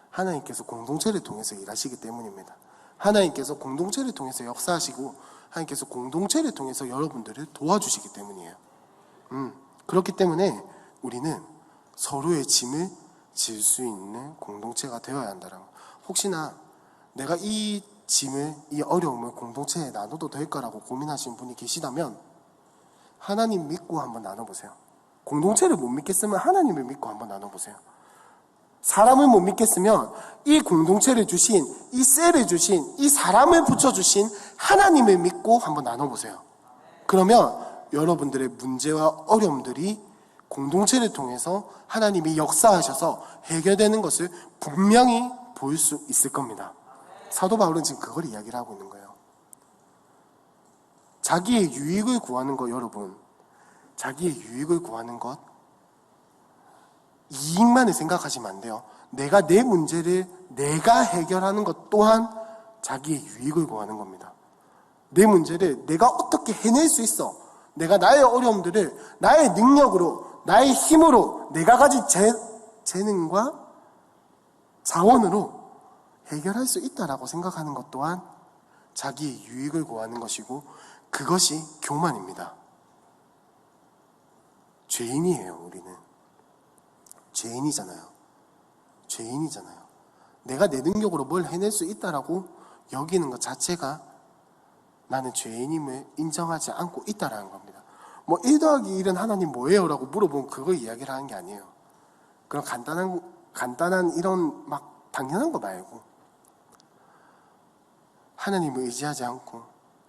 [SPEAKER 1] 하나님께서 공동체를 통해서 일하시기 때문입니다. 하나님께서 공동체를 통해서 역사하시고 하나님께서 공동체를 통해서 여러분들을 도와주시기 때문이에요. 그렇기 때문에 우리는 서로의 짐을 질 수 있는 공동체가 되어야 한다는 거. 혹시나 내가 이 짐을, 이 어려움을 공동체에 나눠도 될까라고 고민하시는 분이 계시다면 하나님 믿고 한번 나눠보세요. 공동체를 못 믿겠으면 하나님을 믿고 한번 나눠보세요. 사람을 못 믿겠으면 이 공동체를 주신, 이 셀을 주신, 이 사람을 붙여주신 하나님을 믿고 한번 나눠보세요. 그러면 여러분들의 문제와 어려움들이 공동체를 통해서 하나님이 역사하셔서 해결되는 것을 분명히 볼 수 있을 겁니다. 사도 바울은 지금 그걸 이야기를 하고 있는 거예요. 자기의 유익을 구하는 것, 여러분, 자기의 유익을 구하는 것, 이익만을 생각하시면 안 돼요. 내가 내 문제를 내가 해결하는 것 또한 자기의 유익을 구하는 겁니다. 내 문제를 내가 어떻게 해낼 수 있어. 내가 나의 어려움들을 나의 능력으로, 나의 힘으로, 내가 가진 재능과 자원으로 해결할 수 있다라고 생각하는 것 또한 자기의 유익을 구하는 것이고 그것이 교만입니다. 죄인이에요, 우리는. 죄인이잖아요. 내가 내 능력으로 뭘 해낼 수 있다라고 여기는 것 자체가 나는 죄인임을 인정하지 않고 있다라는 겁니다. 1 더하기 1은 하나님 뭐예요? 라고 물어보면 그거 이야기를 하는 게 아니에요. 그런 간단한 이런 막 당연한 거 말고 하나님을 의지하지 않고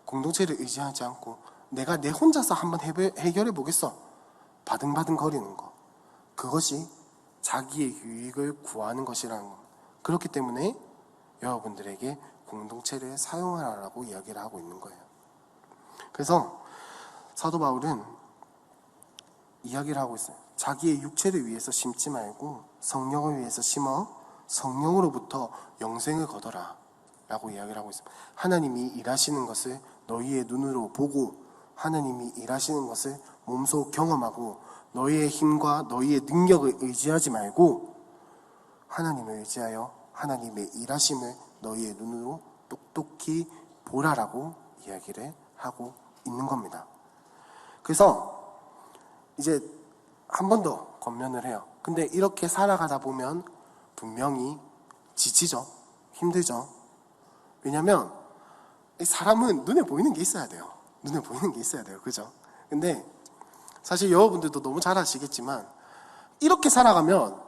[SPEAKER 1] 공동체를 의지하지 않고 내가 내 혼자서 한번 해결해 보겠어. 바등바등 거리는 거. 그것이 자기의 유익을 구하는 것이라는 것. 그렇기 때문에 여러분들에게 공동체를 사용하라고 이야기를 하고 있는 거예요. 그래서 사도 바울은 이야기를 하고 있어요. 자기의 육체를 위해서 심지 말고 성령을 위해서 심어 성령으로부터 영생을 거둬라 라고 이야기를 하고 있습니다. 하나님이 일하시는 것을 너희의 눈으로 보고 하나님이 일하시는 것을 몸소 경험하고 너희의 힘과 너희의 능력을 의지하지 말고 하나님을 의지하여 하나님의 일하심을 너희의 눈으로 똑똑히 보라라고 이야기를 하고 있는 겁니다. 그래서 이제 한 번 더 권면을 해요. 근데 이렇게 살아가다 보면 분명히 지치죠. 힘들죠. 왜냐면 사람은 눈에 보이는 게 있어야 돼요. 눈에 보이는 게 있어야 돼요. 그죠? 근데 사실 여러분들도 너무 잘 아시겠지만 이렇게 살아가면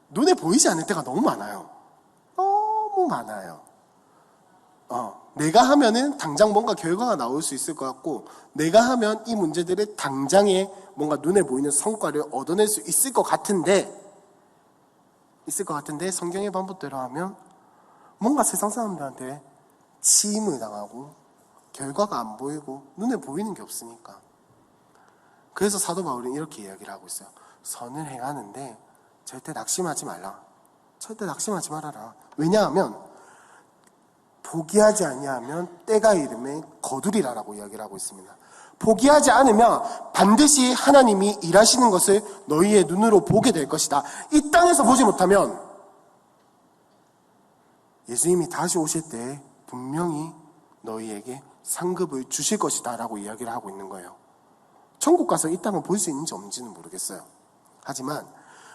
[SPEAKER 1] 눈에 보이지 않을 때가 너무 많아요. 너무 많아요. 내가 하면은 당장 뭔가 결과가 나올 수 있을 것 같고, 내가 하면 이 문제들을 당장에 뭔가 눈에 보이는 성과를 얻어낼 수 있을 것 같은데 성경의 반복대로 하면 뭔가 세상 사람들한테 치임을 당하고 결과가 안 보이고 눈에 보이는 게 없으니까. 그래서 사도 바울은 이렇게 이야기를 하고 있어요. 선을 행하는데 절대 낙심하지 말라. 절대 낙심하지 말아라. 왜냐하면 포기하지 아니하면 때가 이름에 거두리라라고 이야기를 하고 있습니다. 포기하지 않으면 반드시 하나님이 일하시는 것을 너희의 눈으로 보게 될 것이다. 이 땅에서 보지 못하면 예수님이 다시 오실 때 분명히 너희에게 상급을 주실 것이다 라고 이야기를 하고 있는 거예요. 천국 가서 이 땅을 볼 수 있는지 없는지는 모르겠어요. 하지만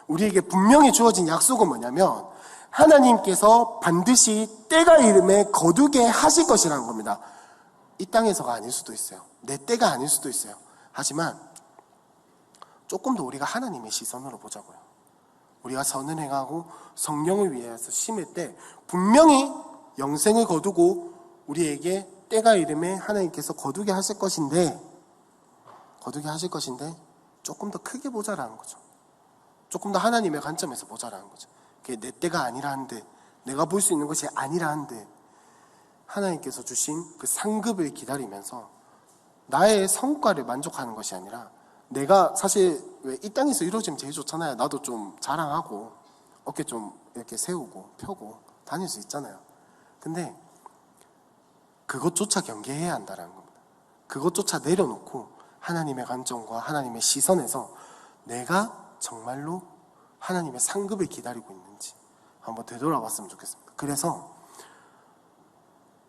[SPEAKER 1] 우리에게 분명히 주어진 약속은 뭐냐면 하나님께서 반드시 때가 이름에 거두게 하실 것이라는 겁니다. 이 땅에서가 아닐 수도 있어요. 내 때가 아닐 수도 있어요. 하지만 조금 더 우리가 하나님의 시선으로 보자고요. 우리가 선을 행하고 성령을 위해서 심을 때 분명히 영생을 거두고 우리에게 때가 이름에 하나님께서 거두게 하실 것인데 조금 더 크게 보자라는 거죠. 조금 더 하나님의 관점에서 보자라는 거죠. 그게 내 때가 아니라 한데, 내가 볼 수 있는 것이 아니라 한데 하나님께서 주신 그 상급을 기다리면서 나의 성과를 만족하는 것이 아니라, 내가 사실 왜 이 땅에서 이루어지면 제일 좋잖아요. 나도 좀 자랑하고 어깨 좀 이렇게 세우고 펴고 다닐 수 있잖아요. 근데 그것조차 경계해야 한다는 겁니다. 그것조차 내려놓고 하나님의 관점과 하나님의 시선에서 내가 정말로 하나님의 상급을 기다리고 있는지 한번 되돌아봤으면 좋겠습니다. 그래서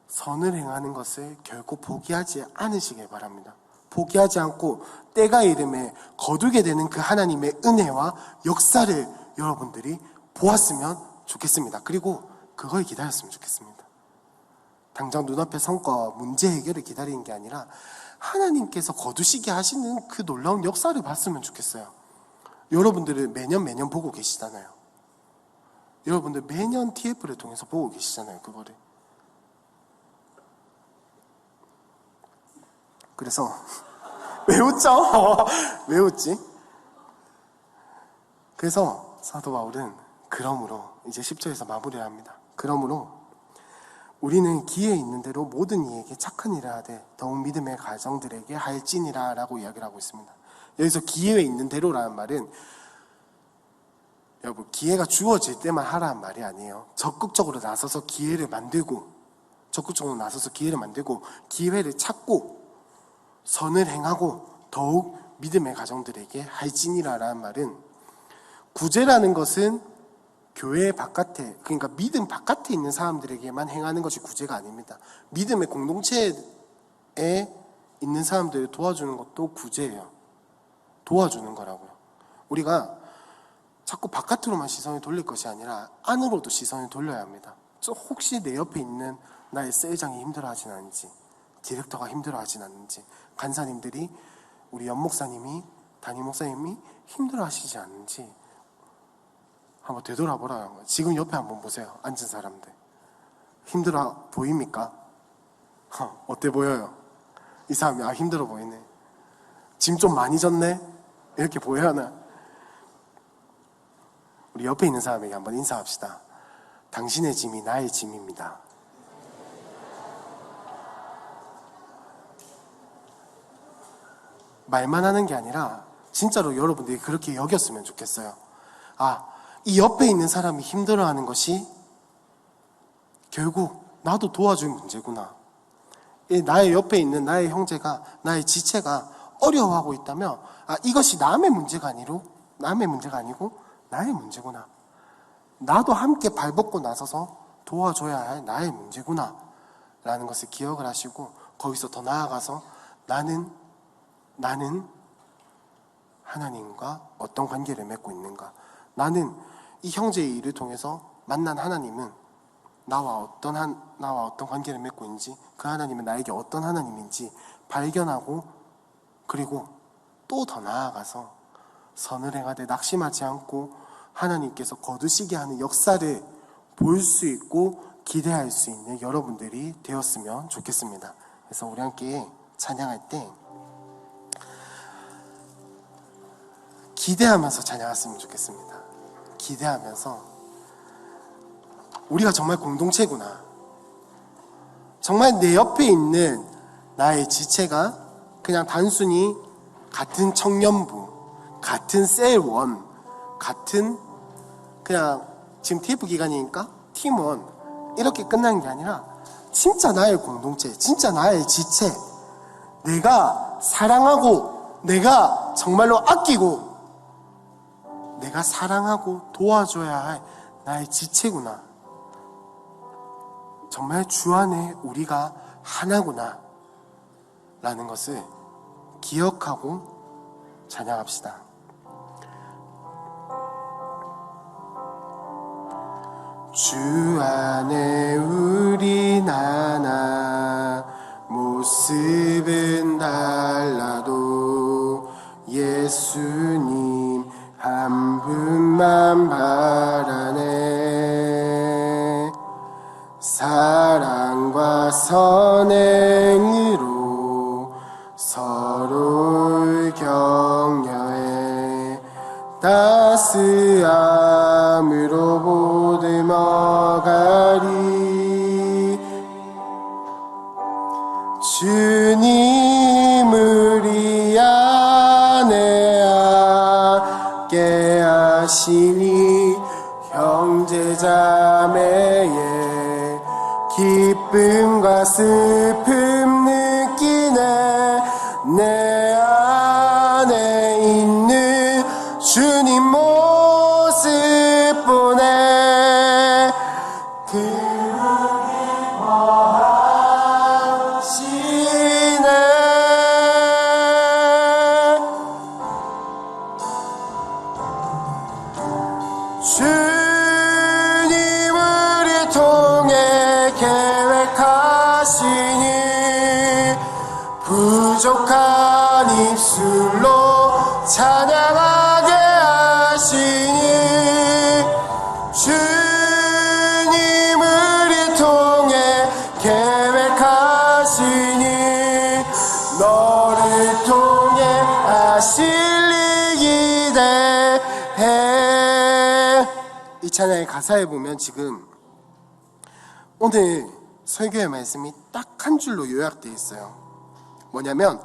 [SPEAKER 1] 선을 행하는 것을 결코 포기하지 않으시길 바랍니다. 포기하지 않고 때가 이름에 거두게 되는 그 하나님의 은혜와 역사를 여러분들이 보았으면 좋겠습니다. 그리고 그걸 기다렸으면 좋겠습니다. 당장 눈앞의 성과와 문제 해결을 기다리는 게 아니라 하나님께서 거두시게 하시는 그 놀라운 역사를 봤으면 좋겠어요. 여러분들은 매년 보고 계시잖아요. 여러분들 매년 TF를 통해서 보고 계시잖아요. 그거를. 그래서 왜 웃죠? 왜 웃지? 그래서 사도 바울은 그러므로 이제 10절에서 마무리를 합니다. 그러므로 우리는 기회 있는 대로 모든 이에게 착한 일을 하되 더욱 믿음의 가정들에게 할지니라 라고 이야기를 하고 있습니다. 여기서 기회 있는 대로라는 말은 여러분 기회가 주어질 때만 하라는 말이 아니에요. 적극적으로 나서서 기회를 만들고 기회를 찾고 선을 행하고 더욱 믿음의 가정들에게 할지니라라는 말은, 구제라는 것은 교회 바깥에, 그러니까 믿음 바깥에 있는 사람들에게만 행하는 것이 구제가 아닙니다. 믿음의 공동체에 있는 사람들을 도와주는 것도 구제예요. 도와주는 거라고요. 우리가 자꾸 바깥으로만 시선을 돌릴 것이 아니라 안으로도 시선을 돌려야 합니다. 혹시 내 옆에 있는 나의 셀장이 힘들어하진 않은지, 디렉터가 힘들어하진 않는지, 간사님들이, 우리 연목사님이, 담임 목사님이 힘들어하시지 않는지 한번 되돌아보라는 거예요. 지금 옆에 한번 보세요. 앉은 사람들 힘들어 보입니까? 어때 보여요? 이 사람이 힘들어 보이네, 짐 좀 많이 졌네, 이렇게 보여야 하나? 우리 옆에 있는 사람에게 한번 인사합시다. 당신의 짐이 나의 짐입니다. 말만 하는 게 아니라 진짜로 여러분들이 그렇게 여겼으면 좋겠어요. 이 옆에 있는 사람이 힘들어하는 것이 결국 나도 도와줄 문제구나. 나의 옆에 있는 나의 형제가, 나의 지체가 어려워하고 있다면 이것이 남의 문제가 아니고 나의 문제구나. 나도 함께 발벗고 나서서 도와줘야 할 나의 문제구나 라는 것을 기억을 하시고, 거기서 더 나아가서 나는 하나님과 어떤 관계를 맺고 있는가, 나는 이 형제의 일을 통해서 만난 하나님은 나와 어떤 관계를 맺고 있는지, 그 하나님은 나에게 어떤 하나님인지 발견하고, 그리고 또 더 나아가서 선을 행하되 낙심하지 않고 하나님께서 거두시게 하는 역사를 볼 수 있고 기대할 수 있는 여러분들이 되었으면 좋겠습니다. 그래서 우리 함께 찬양할 때 기대하면서 찬양했으면 좋겠습니다. 기대하면서 우리가 정말 공동체구나, 정말 내 옆에 있는 나의 지체가 그냥 단순히 같은 청년부, 같은 셀원, 같은 그냥 지금 TF 기간이니까 팀원 이렇게 끝나는 게 아니라 진짜 나의 공동체, 진짜 나의 지체, 내가 사랑하고 내가 정말로 아끼고 내가 사랑하고 도와줘야 할 나의 지체구나, 정말 주 안에 우리가 하나구나 라는 것을 기억하고 찬양합시다. 주 안에 우린 하나, 모습은 달라도 예수님 한 분만 바라네. 사랑과 선행으로 서로를 격려해 따스함으로 보듬어가리. 주님 우리 안에 함께 하시니 형제자매의 기쁨과 슬픔 느끼네. 내 안에 있는 주님 모습 보네. 그분이 거하시네. 주님 우리 통해 계획하시니 부족한 입술로 찬양하게 하시니. 주님 우리 통해 계획하시니 너를 통해 하실 일 기대해. 이 찬양의 가사에 보면 지금 오늘 설교의 말씀이 딱 한 줄로 요약되어 있어요. 뭐냐면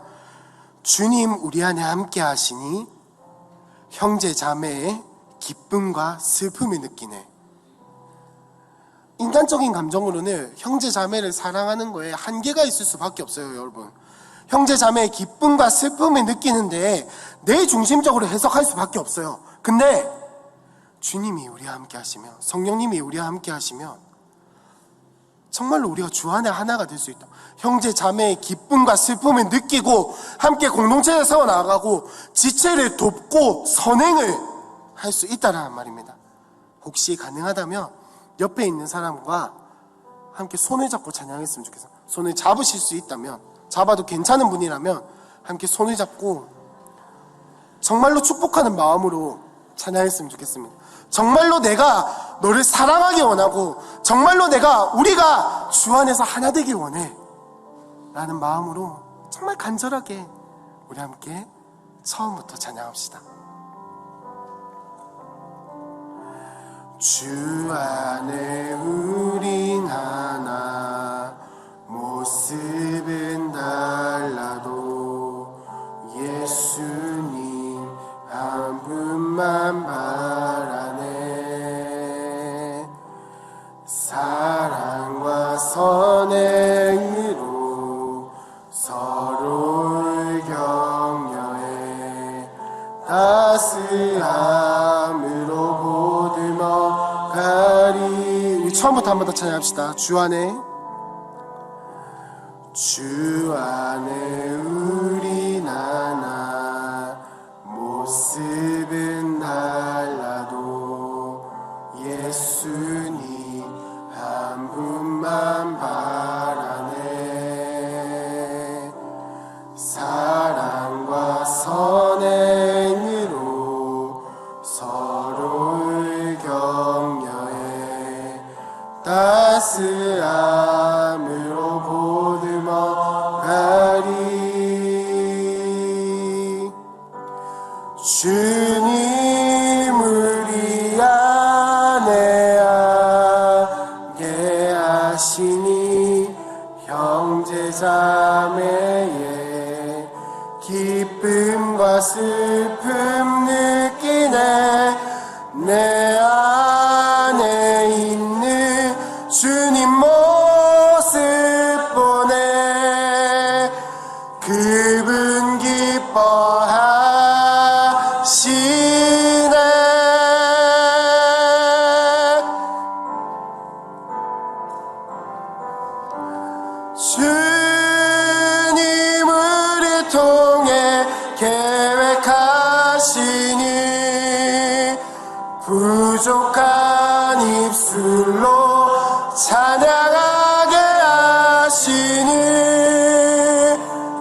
[SPEAKER 1] 주님 우리 안에 함께 하시니 형제 자매의 기쁨과 슬픔을 느끼네. 인간적인 감정으로는 형제 자매를 사랑하는 거에 한계가 있을 수밖에 없어요. 여러분, 형제 자매의 기쁨과 슬픔을 느끼는데 내 중심적으로 해석할 수밖에 없어요. 근데 주님이 우리와 함께 하시면, 성령님이 우리와 함께 하시면 정말로 우리가 주 안에 하나가 될 수 있다. 형제 자매의 기쁨과 슬픔을 느끼고 함께 공동체를 세워나가고 지체를 돕고 선행을 할 수 있다는 말입니다. 혹시 가능하다면 옆에 있는 사람과 함께 손을 잡고 찬양했으면 좋겠어요. 손을 잡으실 수 있다면, 잡아도 괜찮은 분이라면 함께 손을 잡고 정말로 축복하는 마음으로 찬양했으면 좋겠습니다. 정말로 내가 너를 사랑하기 원하고 정말로 우리가 주 안에서 하나 되길 원해 라는 마음으로 정말 간절하게 우리 함께 처음부터 찬양합시다. 주 안에 우린 하나, 모습은 달라도 예수님 한 분만 바라네. 사랑과 선행으로 서로를 격려해 따스함으로 보듬어 가리. 우리 처음부터 한 번 더 찬양합시다. 주 안에 우린 하나, 모습은 달라도 따스함으로 보듬어가리. 주님 우리 안에 함께 하시니 형제자매의 기쁨과 슬픔 느끼네. 내 안에 있는 주님 모습 보네. 그분 기뻐하시네. 주님 우리 통해 계획하시니 부족한 입술로 찬양하게 하시니.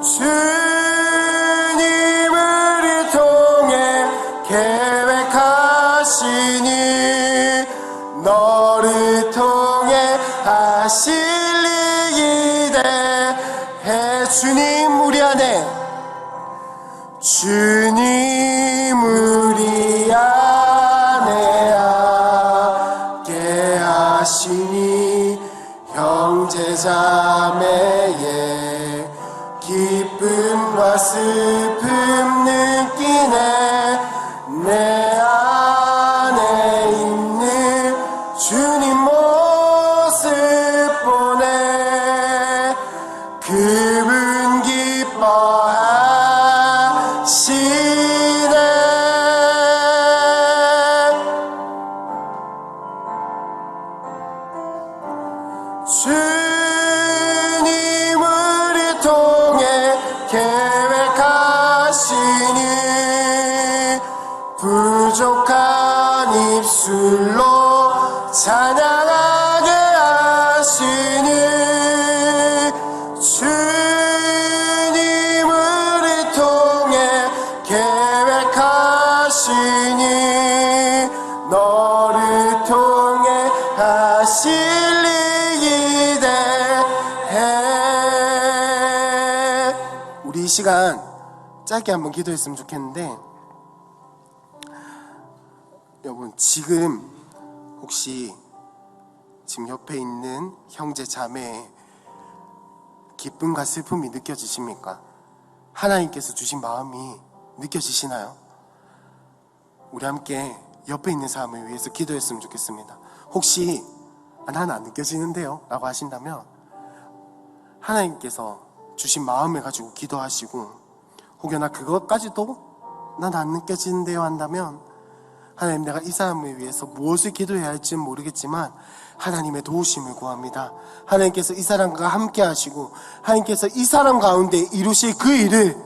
[SPEAKER 1] 주님 우리 통해 계획하시니 너를 통해 하실 일이 돼. 주님 우리 안에, 주님 우리 안에 함께 하시니 형제자매의 기쁨과 슬픔 느끼네. 내 안에 있는 주님 모습 보네. 그분 기뻐하시네. 주님 우리 통해 계획하시니 부족한 입술로 찬양하게 하시니. 주님 우리 통해 계획하시니 너를 통해 하실 일이 돼. 우리 이 시간 짧게 한번 기도했으면 좋겠는데, 여러분 지금 혹시 지금 옆에 있는 형제 자매의 기쁨과 슬픔이 느껴지십니까? 하나님께서 주신 마음이 느껴지시나요? 우리 함께 옆에 있는 사람을 위해서 기도했으면 좋겠습니다. 혹시 나는 안 느껴지는데요? 라고 하신다면 하나님께서 주신 마음을 가지고 기도하시고, 혹여나 그것까지도 난 안 느껴지는데요 한다면 하나님, 내가 이 사람을 위해서 무엇을 기도해야 할지는 모르겠지만 하나님의 도우심을 구합니다. 하나님께서 이 사람과 함께 하시고 하나님께서 이 사람 가운데 이루실 그 일을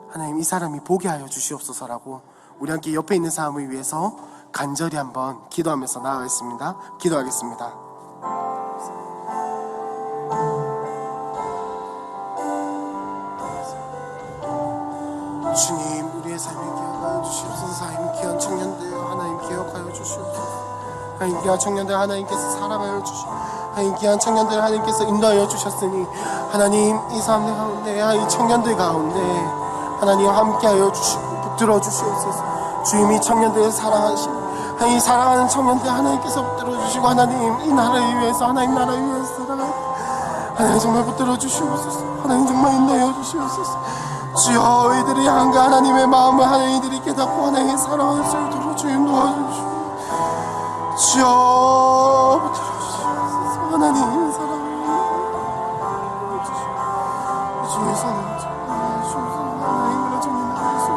[SPEAKER 1] 하나님 이 사람이 보게 하여 주시옵소서라고 우리 함께 옆에 있는 사람을 위해서 간절히 한번 기도하면서 나아가겠습니다. 기도하겠습니다. 주님, 우리의 삶을 기억하여 주시옵소서. 하나님, 귀한 청년들 하나님 기억하여 주시옵소서. 하나님, 귀한 청년들 하나님께서 사랑하여 주시옵소서. 하나님, 귀한 청년들 하나님께서 인도하여 주셨으니 하나님, 이 사람들 가운데, 이 청년들 가운데 하나님 함께하여 주시고 붙들어 주시옵소서. 주님이 청년들을 사랑하시니 하나님, 사랑하는 청년들 하나님께서 붙들어 주시고 하나님, 이 나라를 위해서, 하나님 나라를 위해서 하나님 정말 붙들어 주시옵소서. 하나님 정말 인도하여 주시옵소서. 주여, 이들이 향한 하나님의 마음을 하나님 이들이 깨닫고 하나님의 사랑을 쏠도록 주님 도와주시오. 주여, 붙들어 주시옵소서. 하나님의 사랑을 주시오. 주의 손을 주옵소서. 하나님으로 주님 나아가소서.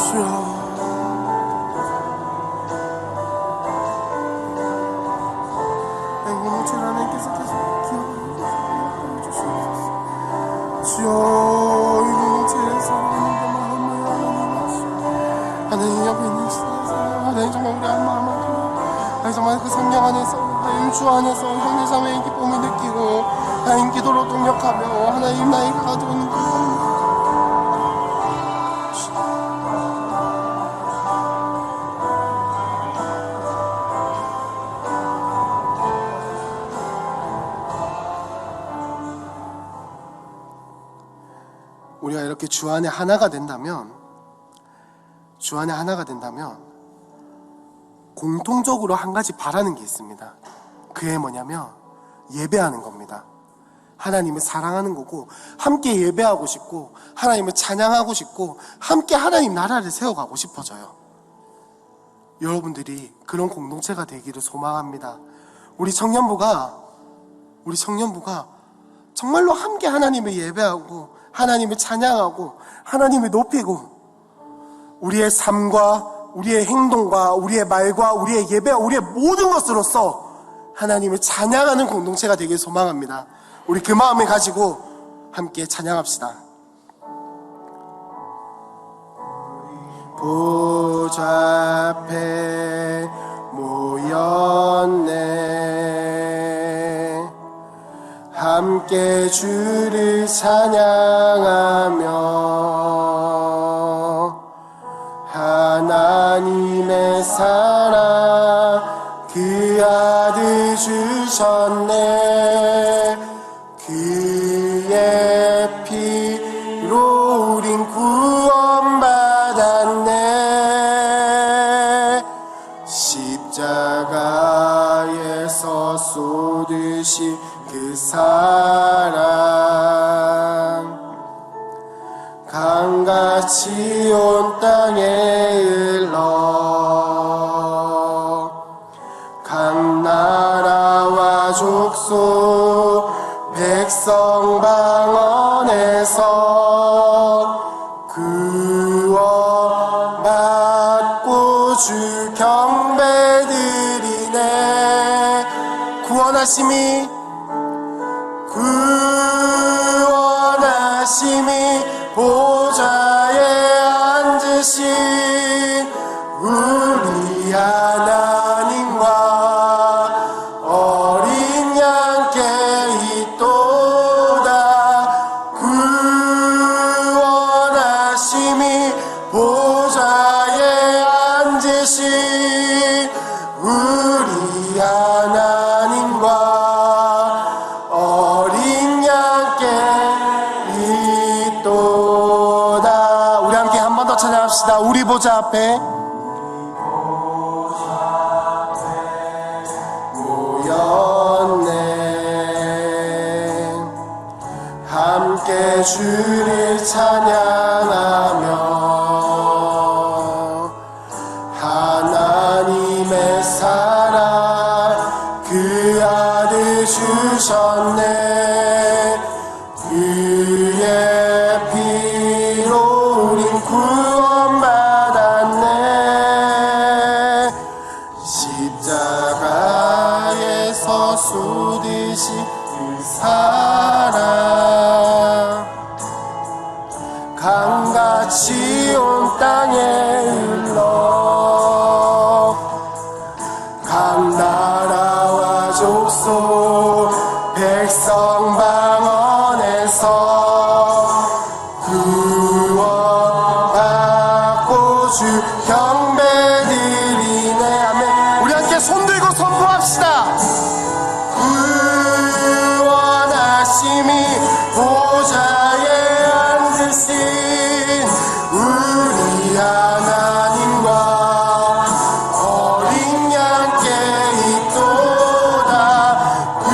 [SPEAKER 1] 주여, 하나님 주 하나님께서 계속 기억하여 주시옵소서. 주여, 이분은 제 사랑하는 마음을 하나님 옆에 있는 시대에서 하나님 정말 우리 한 마음 하나님 정말 그 성령 안에서 하나님 주 안에서 형제자매의 기쁨을 느끼고 하나님 기도로 동력하며 하나님 나이가 가지고 있는 그 우리가 이렇게 주 안에 하나가 된다면 공통적으로 한 가지 바라는 게 있습니다. 그게 뭐냐면 예배하는 겁니다. 하나님을 사랑하는 거고, 함께 예배하고 싶고, 하나님을 찬양하고 싶고, 함께 하나님 나라를 세워가고 싶어져요. 여러분들이 그런 공동체가 되기를 소망합니다. 우리 청년부가 정말로 함께 하나님을 예배하고, 하나님을 찬양하고, 하나님을 높이고, 우리의 삶과 우리의 행동과 우리의 말과 우리의 예배와 우리의 모든 것으로서 하나님을 찬양하는 공동체가 되길 소망합니다. 우리 그 마음을 가지고 함께 찬양합시다. 보좌 앞에 모였네. 함께 주를 찬양하며 하나님의 사랑 그 아들 주셨네. 그의 피로 우린 구원받았네. 십자가에서 쏟으신 그 사랑 강같이 온 땅에 흘러 각 나라와 족속 백성 방언에서 구원받고 주 경배드리네. 구원하심이 보좌에 앉으신 우리 하나님과 어린 양께 있도다. 구원하심이 보좌에 앉으신 우리 하나님과 어린 양께 있도다. 우리 함께 한 번 더 찬양합시다. 우리 보좌 앞에 모였네. 함께 주를 찬양하며 하나님의 사랑 그 아들 주셨네. 그의 피로 우린 구원받았네. 십자가에서 쏟으신 그 사랑 강같이 온 땅에 흘러 각 나라와 족속 백성 방언에서 구원받고 주 경배드리네. 아멘. 우리 함께 손들고 선포합시다. 구원하심이 보좌에 앉으신 우리 하나님과 어린 양께 있도다. 구원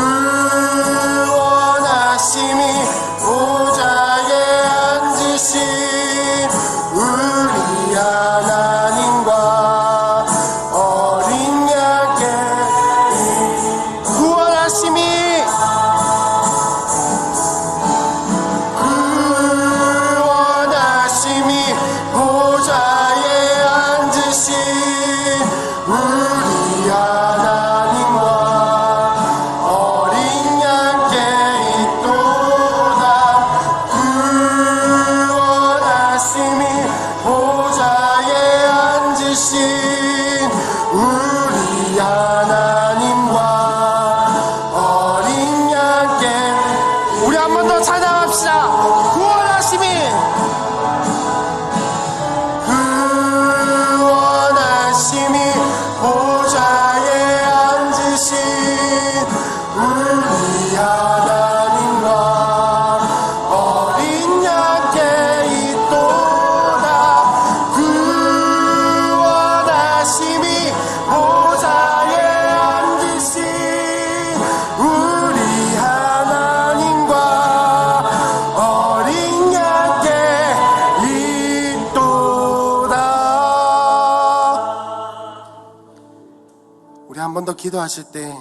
[SPEAKER 1] 번 더 기도하실 때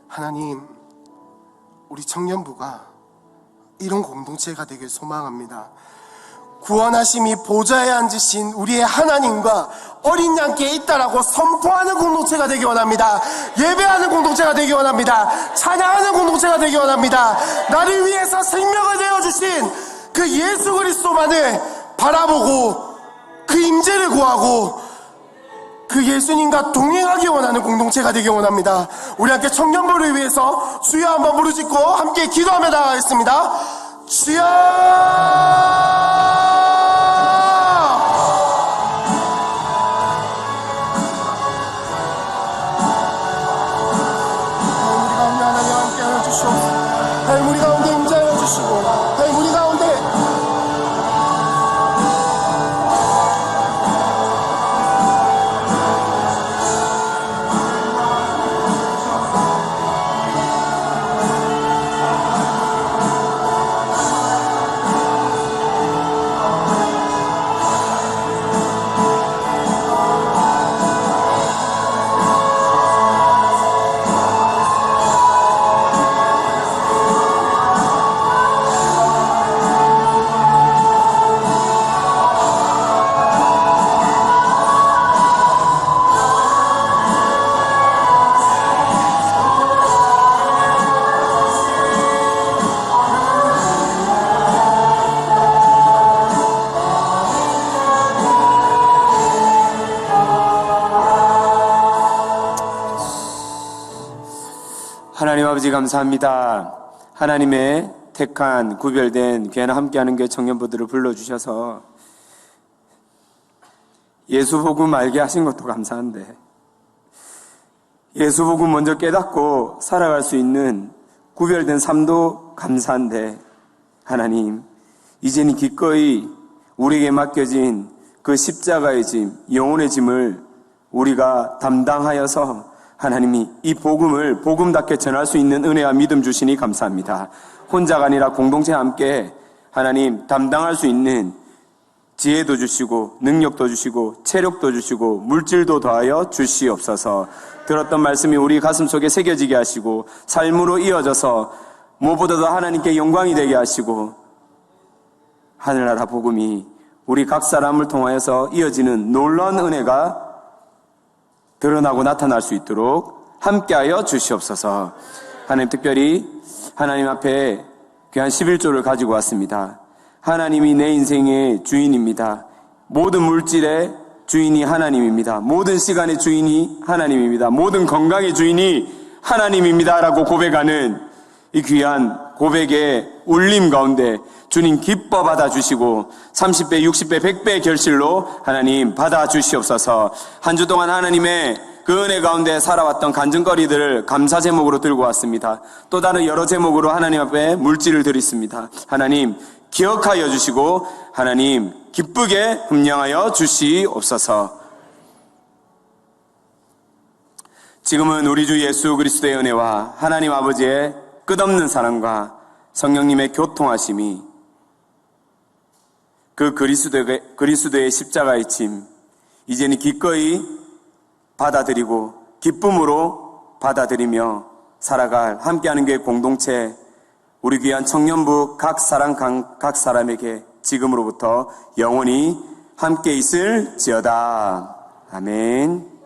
[SPEAKER 1] 하나님, 우리 청년부가 이런 공동체가 되길 소망합니다. 구원하심이 보좌에 앉으신 우리의 하나님과 어린 양께 있다라고 선포하는 공동체가 되기 원합니다. 예배하는 공동체가 되기 원합니다. 찬양하는 공동체가 되기 원합니다. 나를 위해서 생명을 내어주신 그 예수 그리스도만을 바라보고 그 임재를 구하고 그 예수님과 동행하기 원하는 공동체가 되기 원합니다. 우리 함께 청년부를 위해서 주여 한번 부르짖고 함께 기도하며 나가겠습니다. 주여! 하나님 우리 가운데 임재하여 주시고, 하나님 우리 가운데
[SPEAKER 2] 하나님 아버지 감사합니다. 하나님의 택한 구별된 귀한 함께하는 교회 청년부들을 불러주셔서 예수 복음 알게 하신 것도 감사한데, 예수 복음 먼저 깨닫고 살아갈 수 있는 구별된 삶도 감사한데, 하나님 이제는 기꺼이 우리에게 맡겨진 그 십자가의 짐, 영혼의 짐을 우리가 담당하여서 하나님이 이 복음을 복음답게 전할 수 있는 은혜와 믿음 주시니 감사합니다. 혼자가 아니라 공동체와 함께 하나님 담당할 수 있는 지혜도 주시고 능력도 주시고 체력도 주시고 물질도 더하여 주시옵소서. 들었던 말씀이 우리 가슴 속에 새겨지게 하시고 삶으로 이어져서 무엇보다도 하나님께 영광이 되게 하시고 하늘나라 복음이 우리 각 사람을 통하여서 이어지는 놀라운 은혜가 드러나고 나타날 수 있도록 함께하여 주시옵소서. 하나님, 특별히 하나님 앞에 귀한 11조를 가지고 왔습니다. 하나님이 내 인생의 주인입니다. 모든 물질의 주인이 하나님입니다. 모든 시간의 주인이 하나님입니다. 모든 건강의 주인이 하나님입니다 라고 고백하는 이 귀한 고백의 울림 가운데 주님 기뻐 받아주시고 30배, 60배, 100배의 결실로 하나님 받아주시옵소서. 한 주 동안 하나님의 그 은혜 가운데 살아왔던 간증거리들을 감사 제목으로 들고 왔습니다. 또 다른 여러 제목으로 하나님 앞에 물질을 드렸습니다. 하나님 기억하여 주시고 하나님 기쁘게 흠량하여 주시옵소서. 지금은 우리 주 예수 그리스도의 은혜와 하나님 아버지의 끝없는 사랑과 성령님의 교통하심이 그 그리스도의 십자가의 짐 이제는 기꺼이 받아들이고 기쁨으로 받아들이며 살아갈 함께하는 교회 공동체 우리 귀한 청년부 각 사람에게 지금으로부터 영원히 함께 있을지어다. 아멘.